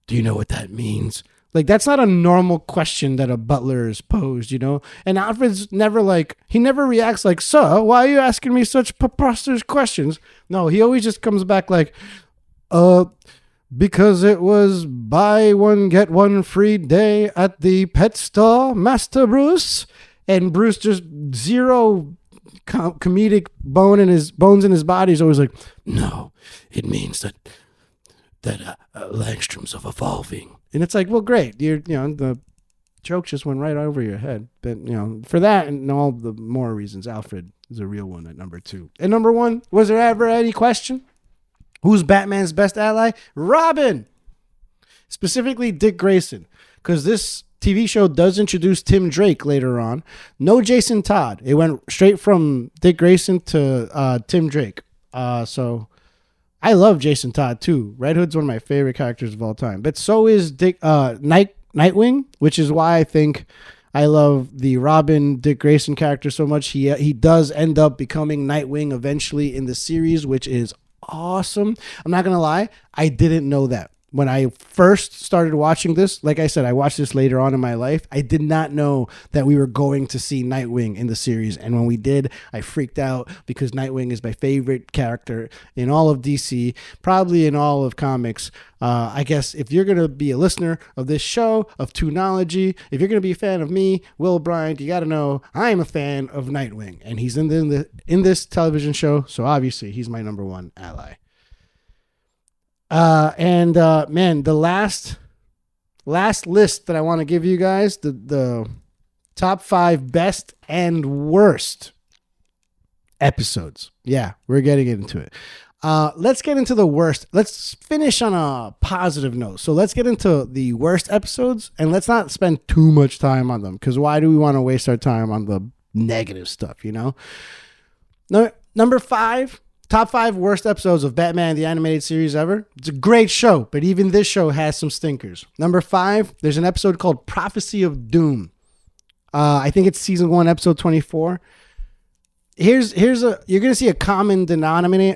Speaker 1: Do you know what that means? Like, that's not a normal question that a butler is posed, And Alfred's never he never reacts like, sir, why are you asking me such preposterous questions? No, he always just comes back like, because it was buy one, get one free day at the pet store, Master Bruce. And Bruce, just zero comedic bones in his body, is always like, no, it means that Langstroms are evolving. And it's like, well, great. The joke just went right over your head. But, for that and all the more reasons, Alfred is a real one at number 2. And number 1, was there ever any question? Who's Batman's best ally? Robin. Specifically Dick Grayson. Because this TV show does introduce Tim Drake later on. No Jason Todd. It went straight from Dick Grayson to Tim Drake. So I love Jason Todd too. Red Hood's one of my favorite characters of all time. But so is Nightwing, which is why I think I love the Robin Dick Grayson character so much. He does end up becoming Nightwing eventually in the series, which is awesome. I'm not gonna lie, I didn't know that when I first started watching this. Like I said, I watched this later on in my life. I did not know that we were going to see Nightwing in the series, and when we did, I freaked out, because Nightwing is my favorite character in all of DC, probably in all of comics. I guess if you're gonna be a listener of this show, of Toonology, if you're gonna be a fan of me, Will Bryant, you gotta know I'm a fan of Nightwing, and he's in this television show, so obviously he's my number 1 ally. Man, the last list that I want to give you guys, the top 5 best and worst episodes. Yeah, we're getting into it. Let's get into the worst. Let's finish on a positive note. So let's get into the worst episodes, and let's not spend too much time on them, because why do we want to waste our time on the negative stuff, Number 5. Top 5 worst episodes of Batman the Animated Series ever. It's a great show, but even this show has some stinkers. Number 5, there's an episode called Prophecy of Doom. I think it's season 1, episode 24. You're gonna see a common denominator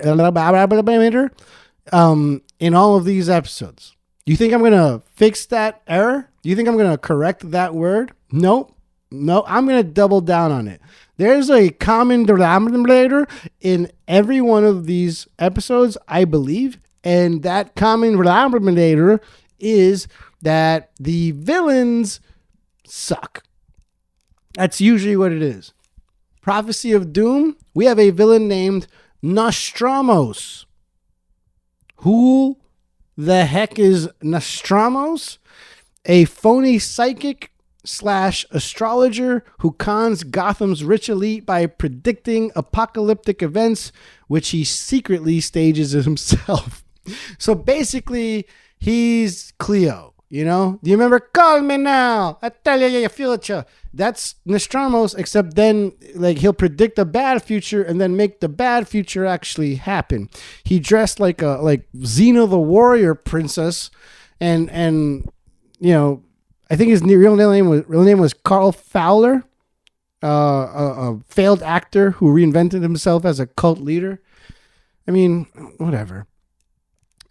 Speaker 1: in all of these episodes. You think I'm gonna fix that error? Do you think I'm gonna correct that word? Nope. No, I'm gonna double down on it. There's a common denominator in every one of these episodes, I believe. And that common denominator is that the villains suck. That's usually what it is. Prophecy of Doom, we have a villain named Nostramos. Who the heck is Nostramos? A phony psychic / astrologer who cons Gotham's rich elite by predicting apocalyptic events, which he secretly stages himself. So basically, he's Cleo, Do you remember? Call me now. I tell you your future. That's Nostramos, except then he'll predict a bad future and then make the bad future actually happen. He dressed like Xena the warrior princess, and I think his real name was Carl Fowler, a failed actor who reinvented himself as a cult leader. I mean, whatever.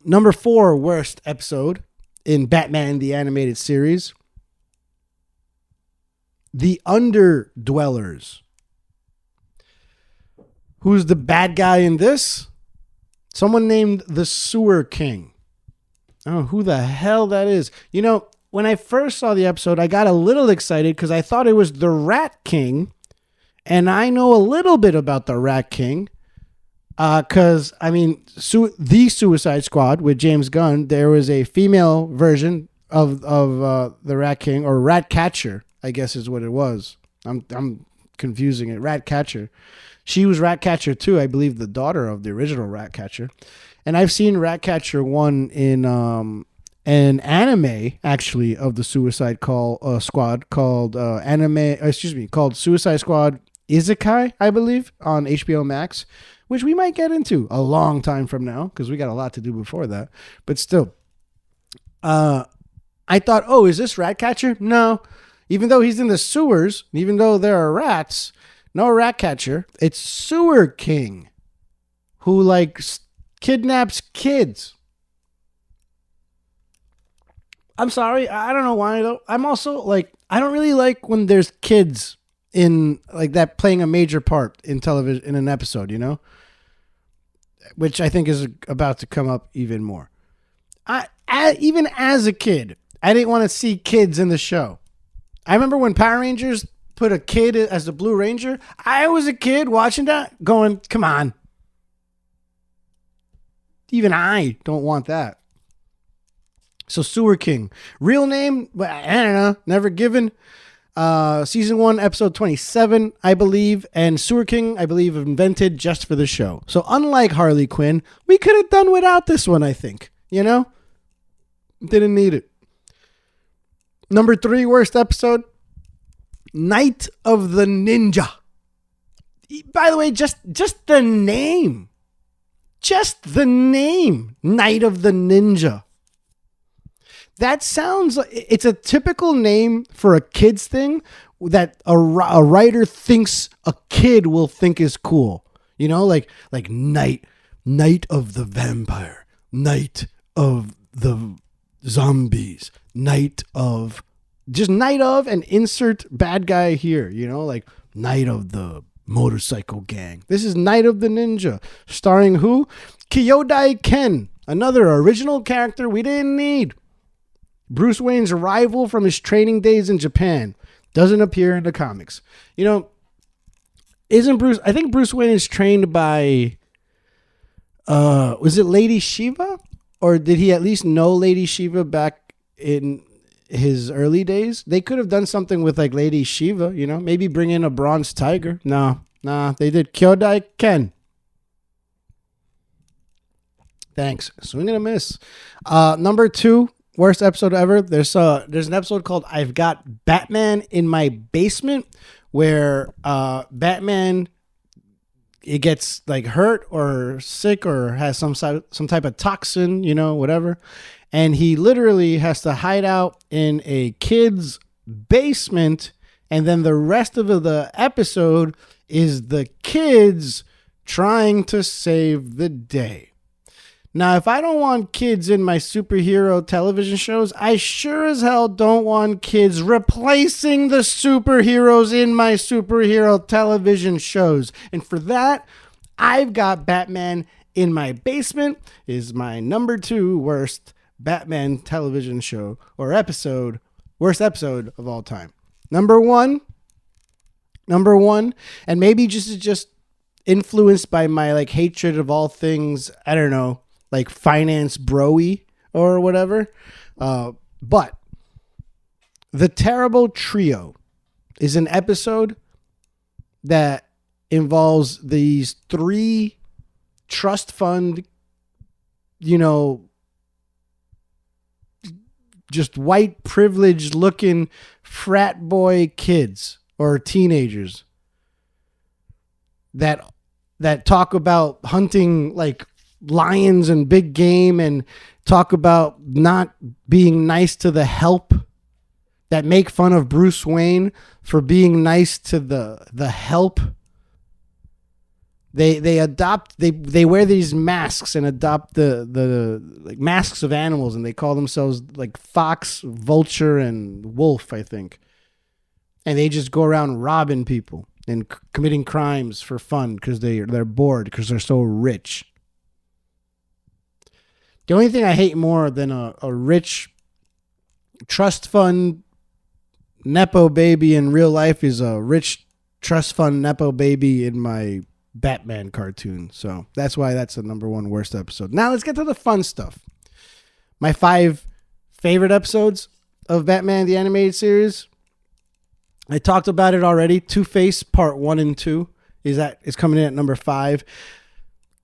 Speaker 1: Number 4 worst episode in Batman the Animated Series. The Underdwellers. Who's the bad guy in this? Someone named the Sewer King. I don't know who the hell that is. You know, when I first saw the episode, I got a little excited because I thought it was the Rat King. And I know a little bit about the Rat King. Because, I mean, the Suicide Squad with James Gunn, there was a female version of the Rat King, or Rat Catcher, I guess is what it was. I'm confusing it. Rat Catcher. She was Rat Catcher too, I believe the daughter of the original Rat Catcher. And I've seen Rat Catcher 1 in an anime, actually, of the Suicide Squad called called Suicide Squad Isekai, I believe, on HBO Max, which we might get into a long time from now because we got a lot to do before that. But still, I thought, oh, is this Ratcatcher? No. Even though he's in the sewers, even though there are rats, no Ratcatcher. It's Sewer King, who kidnaps kids. I'm sorry, I don't know why though. I'm also I don't really like when there's kids in that playing a major part in television in an episode, you know, which I think is about to come up even more. Even as a kid, I didn't want to see kids in the show. I remember when Power Rangers put a kid as the Blue Ranger. I was a kid watching that going, come on. Even I don't want that. So Sewer King. Real name, I don't know, never given. Season 1, episode 27, I believe. And Sewer King, I believe, invented just for the show. So unlike Harley Quinn, we could have done without this one, I think. You know? Didn't need it. Number 3 worst episode. Night of the Ninja. By the way, just the name. Just the name. Night of the Ninja. That sounds like it's a typical name for a kid's thing that a writer thinks a kid will think is cool. You know, like night of the vampire, night of the zombies, night of and insert bad guy here, you know, like night of the motorcycle gang. This is Night of the Ninja, starring who? Kyodai Ken, another original character we didn't need. Bruce Wayne's rival from his training days in Japan. Doesn't appear in the comics. You know, I think Bruce Wayne is trained by, was it Lady Shiva? Or did he at least know Lady Shiva back in his early days? They could have done something with Lady Shiva, you know, maybe bring in a bronze tiger. No, they did Kyodai Ken. Thanks. Swing and a miss. Number 2. Worst episode ever. There's an episode called I've Got Batman in My Basement where Batman gets hurt or sick or has some type of toxin, you know, whatever. And he literally has to hide out in a kid's basement. And then the rest of the episode is the kids trying to save the day. Now, if I don't want kids in my superhero television shows, I sure as hell don't want kids replacing the superheroes in my superhero television shows. And for that, I've Got Batman in My Basement is my number 2 worst Batman television show or episode, worst episode of all time. Number one, and maybe just influenced by my hatred of all things, I don't know, finance bro-y or whatever. But The Terrible Trio is an episode that involves these 3 trust fund, you know, just white privileged looking frat boy kids or teenagers that talk about hunting lions and big game and talk about not being nice to the help, that make fun of Bruce Wayne for being nice to the help. They wear these masks and adopt the like masks of animals, and they call themselves like fox, vulture, and wolf, I think. And they just go around robbing people and committing crimes for fun because they're bored because they're so rich. The only thing I hate more than a rich trust fund nepo baby in real life is a rich trust fund nepo baby in my Batman cartoon. So that's why that's the number one worst episode. Now let's get to the fun stuff. My 5 favorite episodes of Batman the Animated Series. I talked about it already. Two-Face Part 1 and 2 is coming in at number 5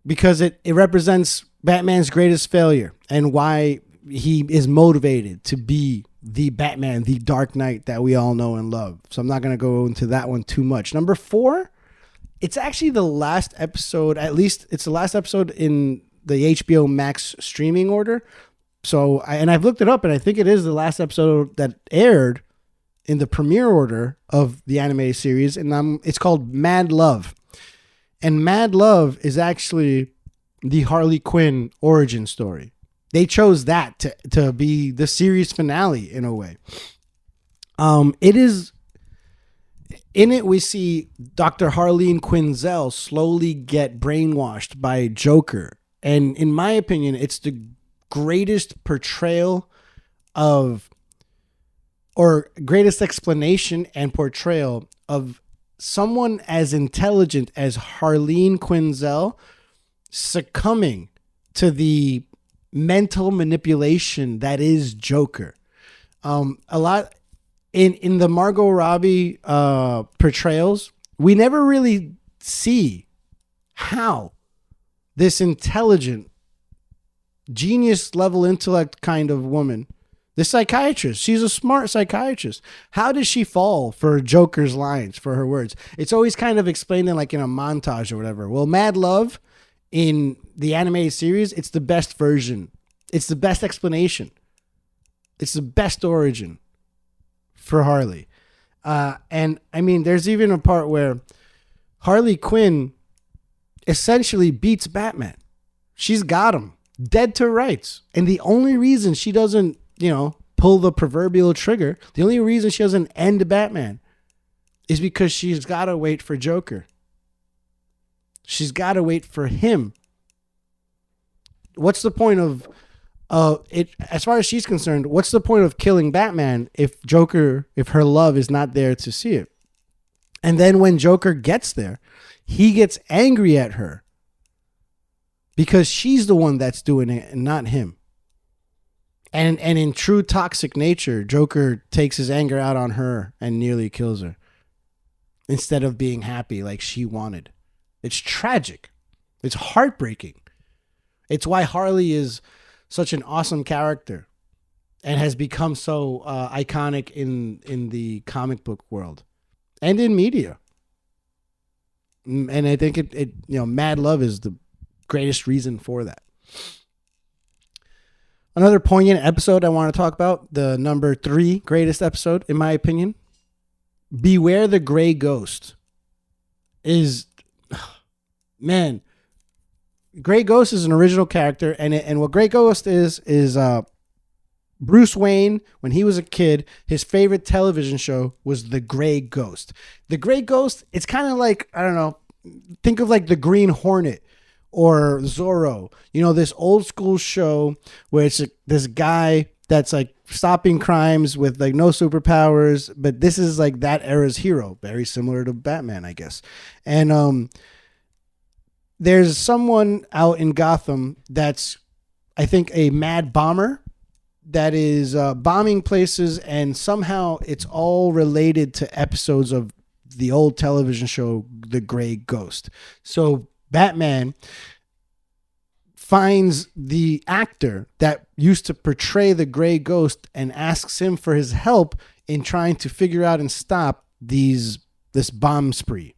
Speaker 1: because it represents Batman's greatest failure and why he is motivated to be the Batman, the Dark Knight that we all know and love. So I'm not going to go into that one too much. Number 4, it's actually the last episode, at least it's the last episode in the HBO Max streaming order. So, I've looked it up, and I think it is the last episode that aired in the premiere order of the anime series, and it's called Mad Love. And Mad Love is actually the Harley Quinn origin story. They chose that to be the series finale in a way. It is in it we see Dr. Harleen Quinzel slowly get brainwashed by Joker, and in my opinion, it's the greatest portrayal of, or greatest explanation and portrayal of someone as intelligent as Harleen Quinzel succumbing to the mental manipulation that is Joker. A lot in the Margot Robbie portrayals, we never really see how this intelligent, genius level intellect kind of woman, this psychiatrist, she's a smart psychiatrist. How does she fall for Joker's lines, for her words? It's always kind of explained in like in a montage or whatever. Well, Mad Love in the animated series, it's the best version. It's the best explanation. It's the best origin for Harley. And I mean, there's even a part where Harley Quinn essentially beats Batman. She's got him dead to rights. And the only reason she doesn't, pull the proverbial trigger, the only reason she doesn't end Batman is because she's got to wait for Joker. She's got to wait for him. What's the point of it? As far as she's concerned, what's the point of killing Batman if her love is not there to see it? And then when Joker gets there, he gets angry at her because she's the one that's doing it and not him. And in true toxic nature, Joker takes his anger out on her and nearly kills her instead of being happy like she wanted. It's tragic. It's heartbreaking. It's why Harley is such an awesome character and has become so iconic in the comic book world and in media. And I think Mad Love is the greatest reason for that. Another poignant episode I want to talk about, the number 3 greatest episode, in my opinion, Beware the Gray Ghost, is, man, Gray Ghost is an original character, and what Gray Ghost is Bruce Wayne, when he was a kid, his favorite television show was The Gray Ghost. The Gray Ghost, it's kind of like, I don't know, think of like the Green Hornet or Zorro, this old school show where it's this guy that's like stopping crimes with like no superpowers, but this is like that era's hero, very similar to Batman, I guess. And there's someone out in Gotham that's, I think, a mad bomber that is bombing places, and somehow it's all related to episodes of the old television show The Gray Ghost. So Batman finds the actor that used to portray the Gray Ghost and asks him for his help in trying to figure out and stop this bomb spree.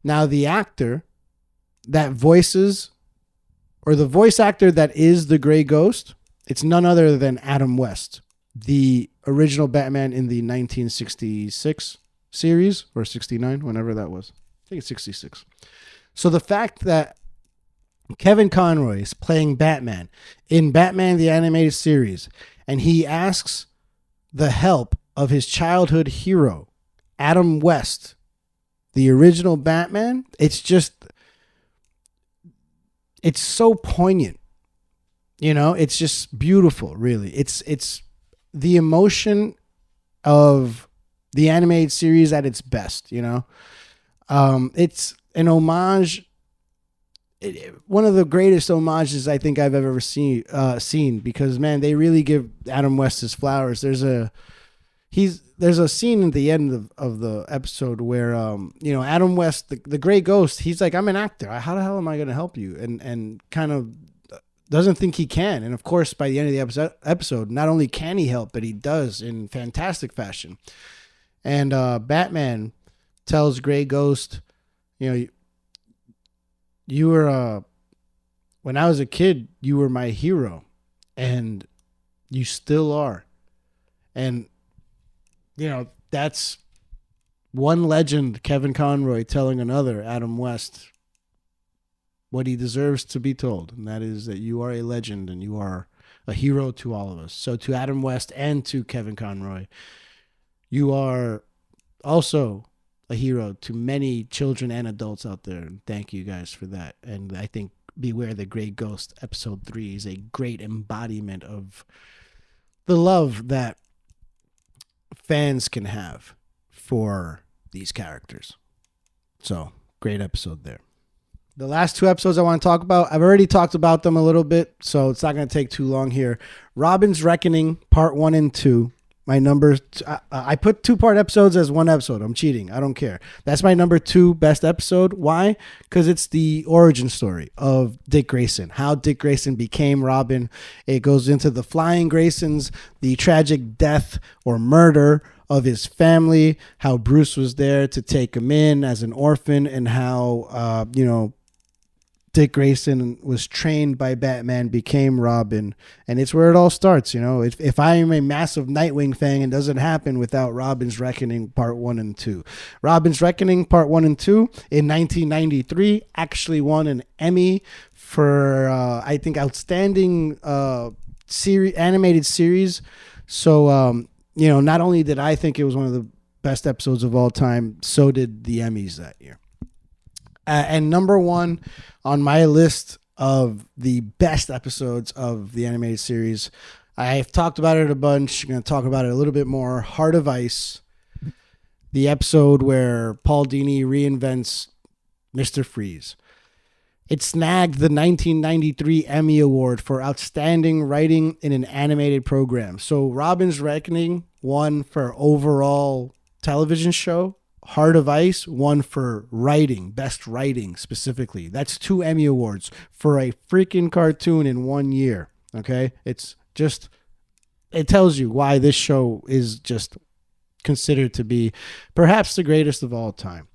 Speaker 1: Now the actor that voices, or the voice actor that is the Gray Ghost, it's none other than Adam West, the original Batman in the 1966 series, or 69, whenever that was. I think it's 66. So the fact that Kevin Conroy is playing Batman in Batman the Animated Series, and he asks the help of his childhood hero, Adam West, the original Batman, it's so poignant. It's just beautiful, really. It's the emotion of the animated series at its best, It's an homage, one of the greatest homages I think I've ever seen, because man, they really give Adam West his flowers. There's a scene at the end of the episode where Adam West, the gray ghost, he's like, I'm an actor, how the hell am I going to help you, and kind of doesn't think he can. And of course, by the end of the episode, not only can he help, but he does in fantastic fashion. And Batman tells Gray Ghost, you were, when I was a kid, you were my hero, and you still are. And, that's one legend, Kevin Conroy, telling another, Adam West, what he deserves to be told. And that is that you are a legend and you are a hero to all of us. So to Adam West and to Kevin Conroy, you are also a hero to many children and adults out there. And thank you guys for that. And I think Beware the Gray Ghost episode 3 is a great embodiment of the love that fans can have for these characters. So great episode there. The last 2 episodes I want to talk about, I've already talked about them a little bit, so it's not going to take too long here. Robin's Reckoning, part 1 and 2. My numbers, I put 2-part episodes as one episode. I'm cheating. I don't care. That's my number 2 best episode. Why? Because it's the origin story of Dick Grayson, how Dick Grayson became Robin. It goes into the Flying Graysons, the tragic death or murder of his family, how Bruce was there to take him in as an orphan, and how, Dick Grayson was trained by Batman, became Robin, and it's where it all starts. If I am a massive Nightwing fan, it doesn't happen without Robin's Reckoning Part 1 and 2. Robin's Reckoning Part 1 and 2 in 1993 actually won an Emmy for, I think, outstanding animated series. So, not only did I think it was one of the best episodes of all time, so did the Emmys that year. And number 1 on my list of the best episodes of the animated series, I've talked about it a bunch. I'm going to talk about it a little bit more. Heart of Ice, the episode where Paul Dini reinvents Mr. Freeze. It snagged the 1993 Emmy Award for Outstanding Writing in an Animated Program. So Robin's Reckoning won for overall television show. Heart of Ice won for writing, best writing specifically. That's 2 Emmy Awards for a freaking cartoon in 1 year. Okay? It tells you why this show is just considered to be perhaps the greatest of all time.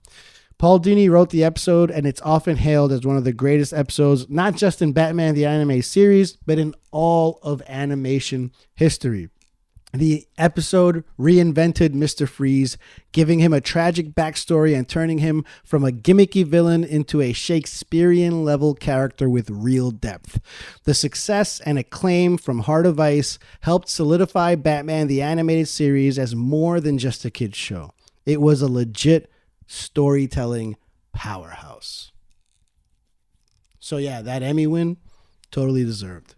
Speaker 1: Paul Dini wrote the episode, and it's often hailed as one of the greatest episodes, not just in Batman the Anime series, but in all of animation history. The episode reinvented Mr. Freeze, giving him a tragic backstory and turning him from a gimmicky villain into a Shakespearean-level character with real depth. The success and acclaim from Heart of Ice helped solidify Batman the Animated Series as more than just a kid's show. It was a legit storytelling powerhouse. So yeah, that Emmy win, totally deserved.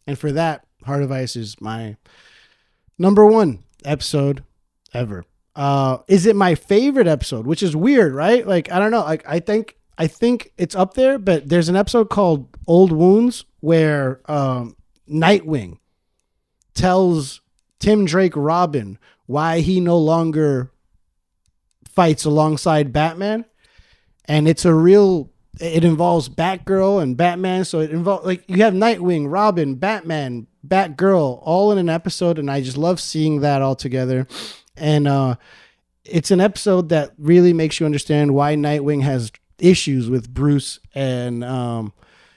Speaker 1: And for that, Heart of Ice is my number 1 episode ever. Is it my favorite episode? Which is weird, right? Like, I don't know. Like, I think it's up there, but there's an episode called Old Wounds where Nightwing tells Tim Drake Robin why he no longer fights alongside Batman. And it involves Batgirl and Batman. So it involves, like, you have Nightwing, Robin, Batman, Batgirl all in an episode, and I just love seeing that all together. And it's an episode that really makes you understand why Nightwing has issues with Bruce. And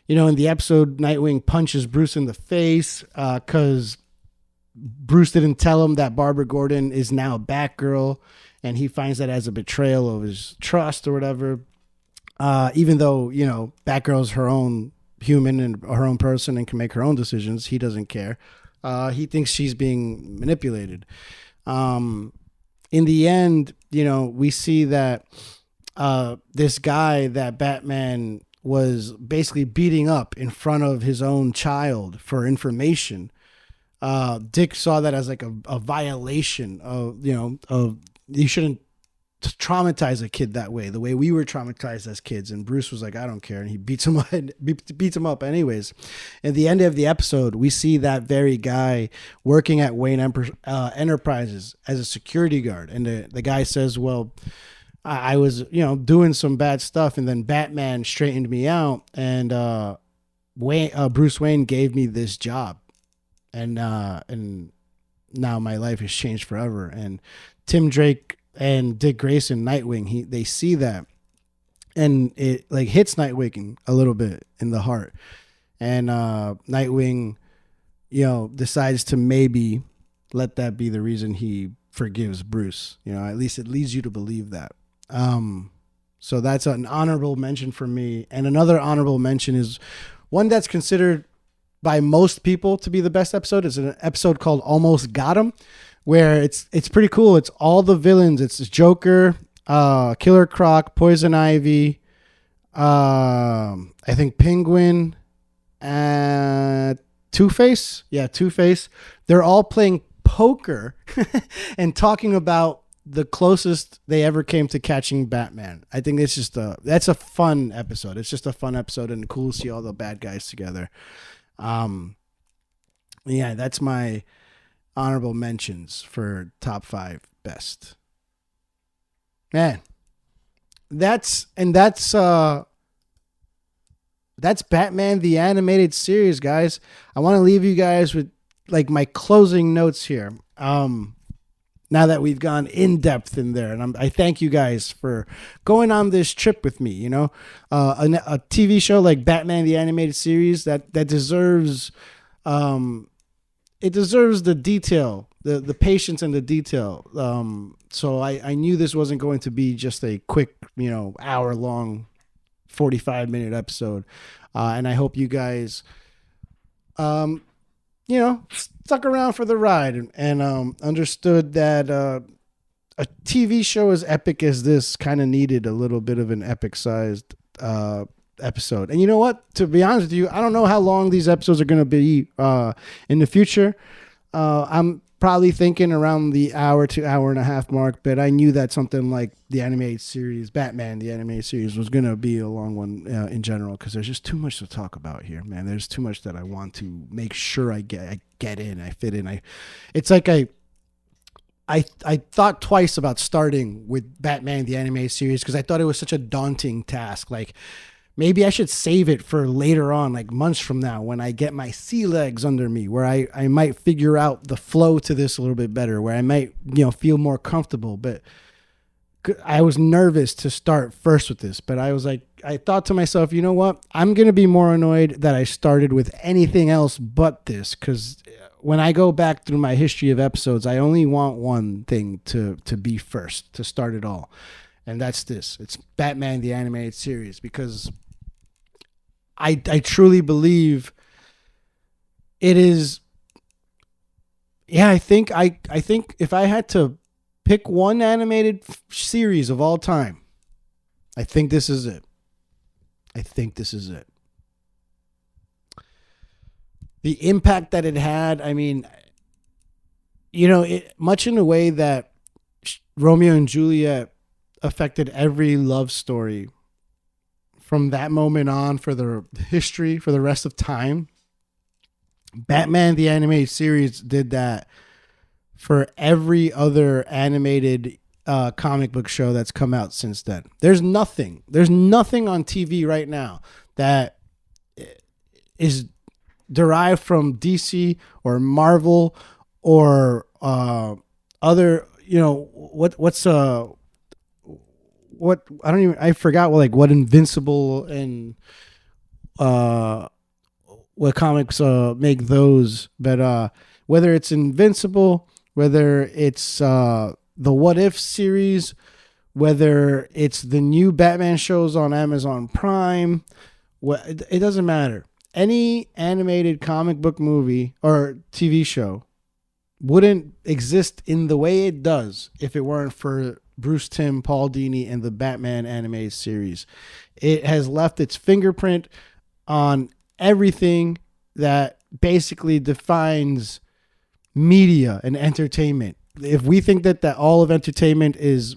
Speaker 1: in the episode, Nightwing punches Bruce in the face because Bruce didn't tell him that Barbara Gordon is now Batgirl, and he finds that as a betrayal of his trust or whatever. Even though, Batgirl's her own human and her own person and can make her own decisions, he doesn't care. He thinks she's being manipulated. In the end, we see that this guy that Batman was basically beating up in front of his own child for information. Dick saw that as like a violation of, of you shouldn't traumatize a kid that way, the way we were traumatized as kids. And Bruce was like, I don't care. And he beats him up anyways. At the end of the episode, we see that very guy working at Wayne Enterprises as a security guard. And the guy says, well, I was, doing some bad stuff. And then Batman straightened me out. And Bruce Wayne gave me this job. And now my life has changed forever. And Tim Drake and Dick Grayson, Nightwing, they see that, and it like hits Nightwing a little bit in the heart, and Nightwing, decides to maybe let that be the reason he forgives Bruce. At least it leads you to believe that. So that's an honorable mention for me, and another honorable mention is one that's considered by most people to be the best episode. It's an episode called Almost Got 'Em, where it's pretty cool. It's all the villains. It's Joker, Killer Croc, Poison Ivy, I think Penguin, and Two-Face. Yeah, Two-Face. They're all playing poker and talking about the closest they ever came to catching Batman. I think it's that's a fun episode. It's just a fun episode and cool to see all the bad guys together. Yeah, that's my honorable mentions for top 5 best. Man, that's Batman the Animated Series, guys. I want to leave you guys with like my closing notes here. Now that we've gone in depth in there, and I thank you guys for going on this trip with me. A TV show like Batman the Animated Series that deserves. It deserves the detail, the patience and the detail. So I knew this wasn't going to be just a quick, hour long, 45-minute episode. And I hope you guys, stuck around for the ride and understood that a TV show as epic as this kind of needed a little bit of an epic sized episode. And you know what? To be honest with you, I don't know how long these episodes are going to be in the future. I'm probably thinking around the hour to hour and a half mark, but I knew that something like the animated series, Batman, the animated series, was going to be a long one in general, because there's just too much to talk about here, man. There's too much that I want to make sure I get in, I fit in. It's like I thought twice about starting with Batman, the animated series, because I thought it was such a daunting task. Like, maybe I should save it for later on, like months from now, when I get my sea legs under me, where I might figure out the flow to this a little bit better, where I might, feel more comfortable. But I was nervous to start first with this, but I thought to myself, you know what? I'm going to be more annoyed that I started with anything else but this, because when I go back through my history of episodes, I only want one thing to be first, to start it all. And that's this. It's Batman, the Animated Series, because I truly believe it is. Yeah, I think if I had to pick one animated series of all time, I think this is it. The impact that it had, I mean, much in the way that Romeo and Juliet affected every love story from that moment on for the history, for the rest of time. Batman the Animated Series did that for every other animated comic book show that's come out since then. There's nothing on TV right now that is derived from DC or Marvel or other, I forgot what Invincible and what comics make those, but whether it's Invincible, whether it's the What If series, whether it's the new Batman shows on Amazon Prime, it doesn't matter. Any animated comic book movie or TV show wouldn't exist in the way it does if it weren't for Bruce Timm, Paul Dini, and the Batman animated series. It has left its fingerprint on everything that basically defines media and entertainment. If we think that all of entertainment is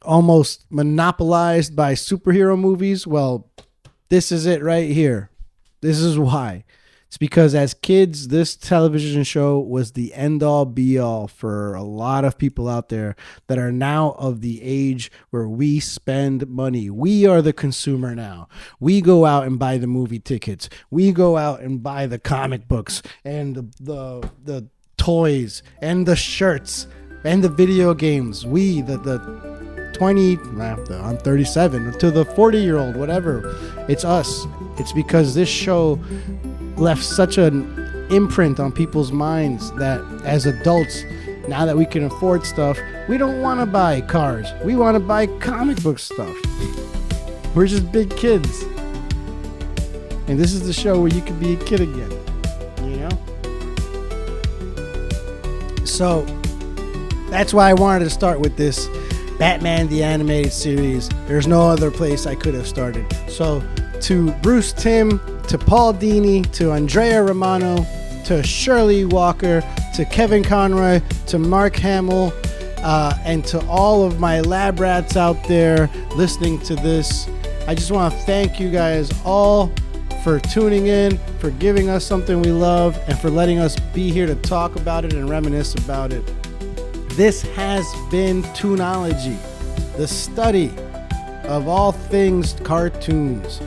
Speaker 1: almost monopolized by superhero movies, well, this is it right here. This is why. It's because as kids, this television show was the end-all be-all for a lot of people out there that are now of the age where we spend money. We are the consumer now. We go out and buy the movie tickets. We go out and buy the comic books and the toys and the shirts and the video games. We, the 20, I'm 37, to the 40-year-old, whatever. It's us. It's because this show left such an imprint on people's minds that as adults, now that we can afford stuff, we don't want to buy cars. We want to buy comic book stuff. We're just big kids. And this is the show where you can be a kid again. You know? So that's why I wanted to start with this Batman the Animated Series. There's no other place I could have started. So to Bruce Timm, to Paul Dini, to Andrea Romano, to Shirley Walker, to Kevin Conroy, to Mark Hamill, and to all of my lab rats out there listening to this. I just want to thank you guys all for tuning in, for giving us something we love, and for letting us be here to talk about it and reminisce about it. This has been Toonology, the study of all things cartoons,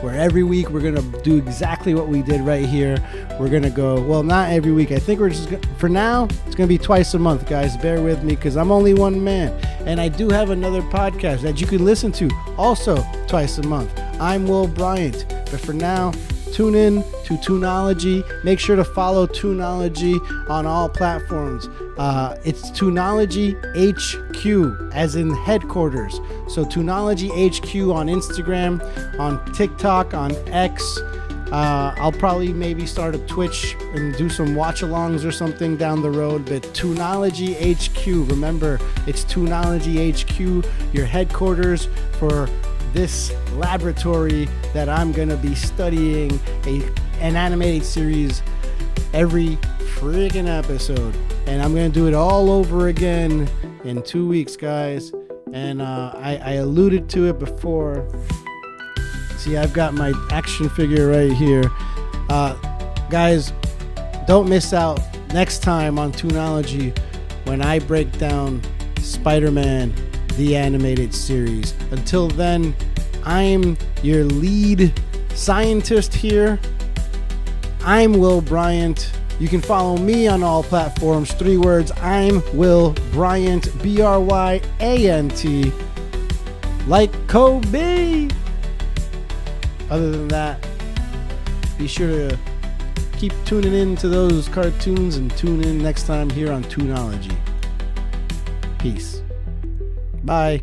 Speaker 1: where every week we're going to do exactly what we did right here. We're going to go, well, not every week. I think we're just, for now, it's going to be twice a month, guys. Bear with me because I'm only one man. And I do have another podcast that you can listen to also twice a month. I'm Will Bryant. But for now, tune in to Toonology. Make sure to follow Toonology on all platforms. It's Toonology HQ, as in headquarters. So Toonology HQ on Instagram, on TikTok, on X. I'll probably maybe start a Twitch and do some watch-alongs or something down the road. But Toonology HQ, remember, it's Toonology HQ, your headquarters for this laboratory that I'm going to be studying an animated series every friggin' episode. And I'm going to do it all over again in 2 weeks, guys. And I alluded to it before. See, I've got my action figure right here. Guys, don't miss out next time on Toonology when I break down Spider-Man, the animated series. Until then, I'm your lead scientist here. I'm Will Bryant. You can follow me on all platforms. 3 words. I'm Will Bryant. Bryant. Like Kobe. Other than that, be sure to keep tuning in to those cartoons and tune in next time here on Toonology. Peace. Bye.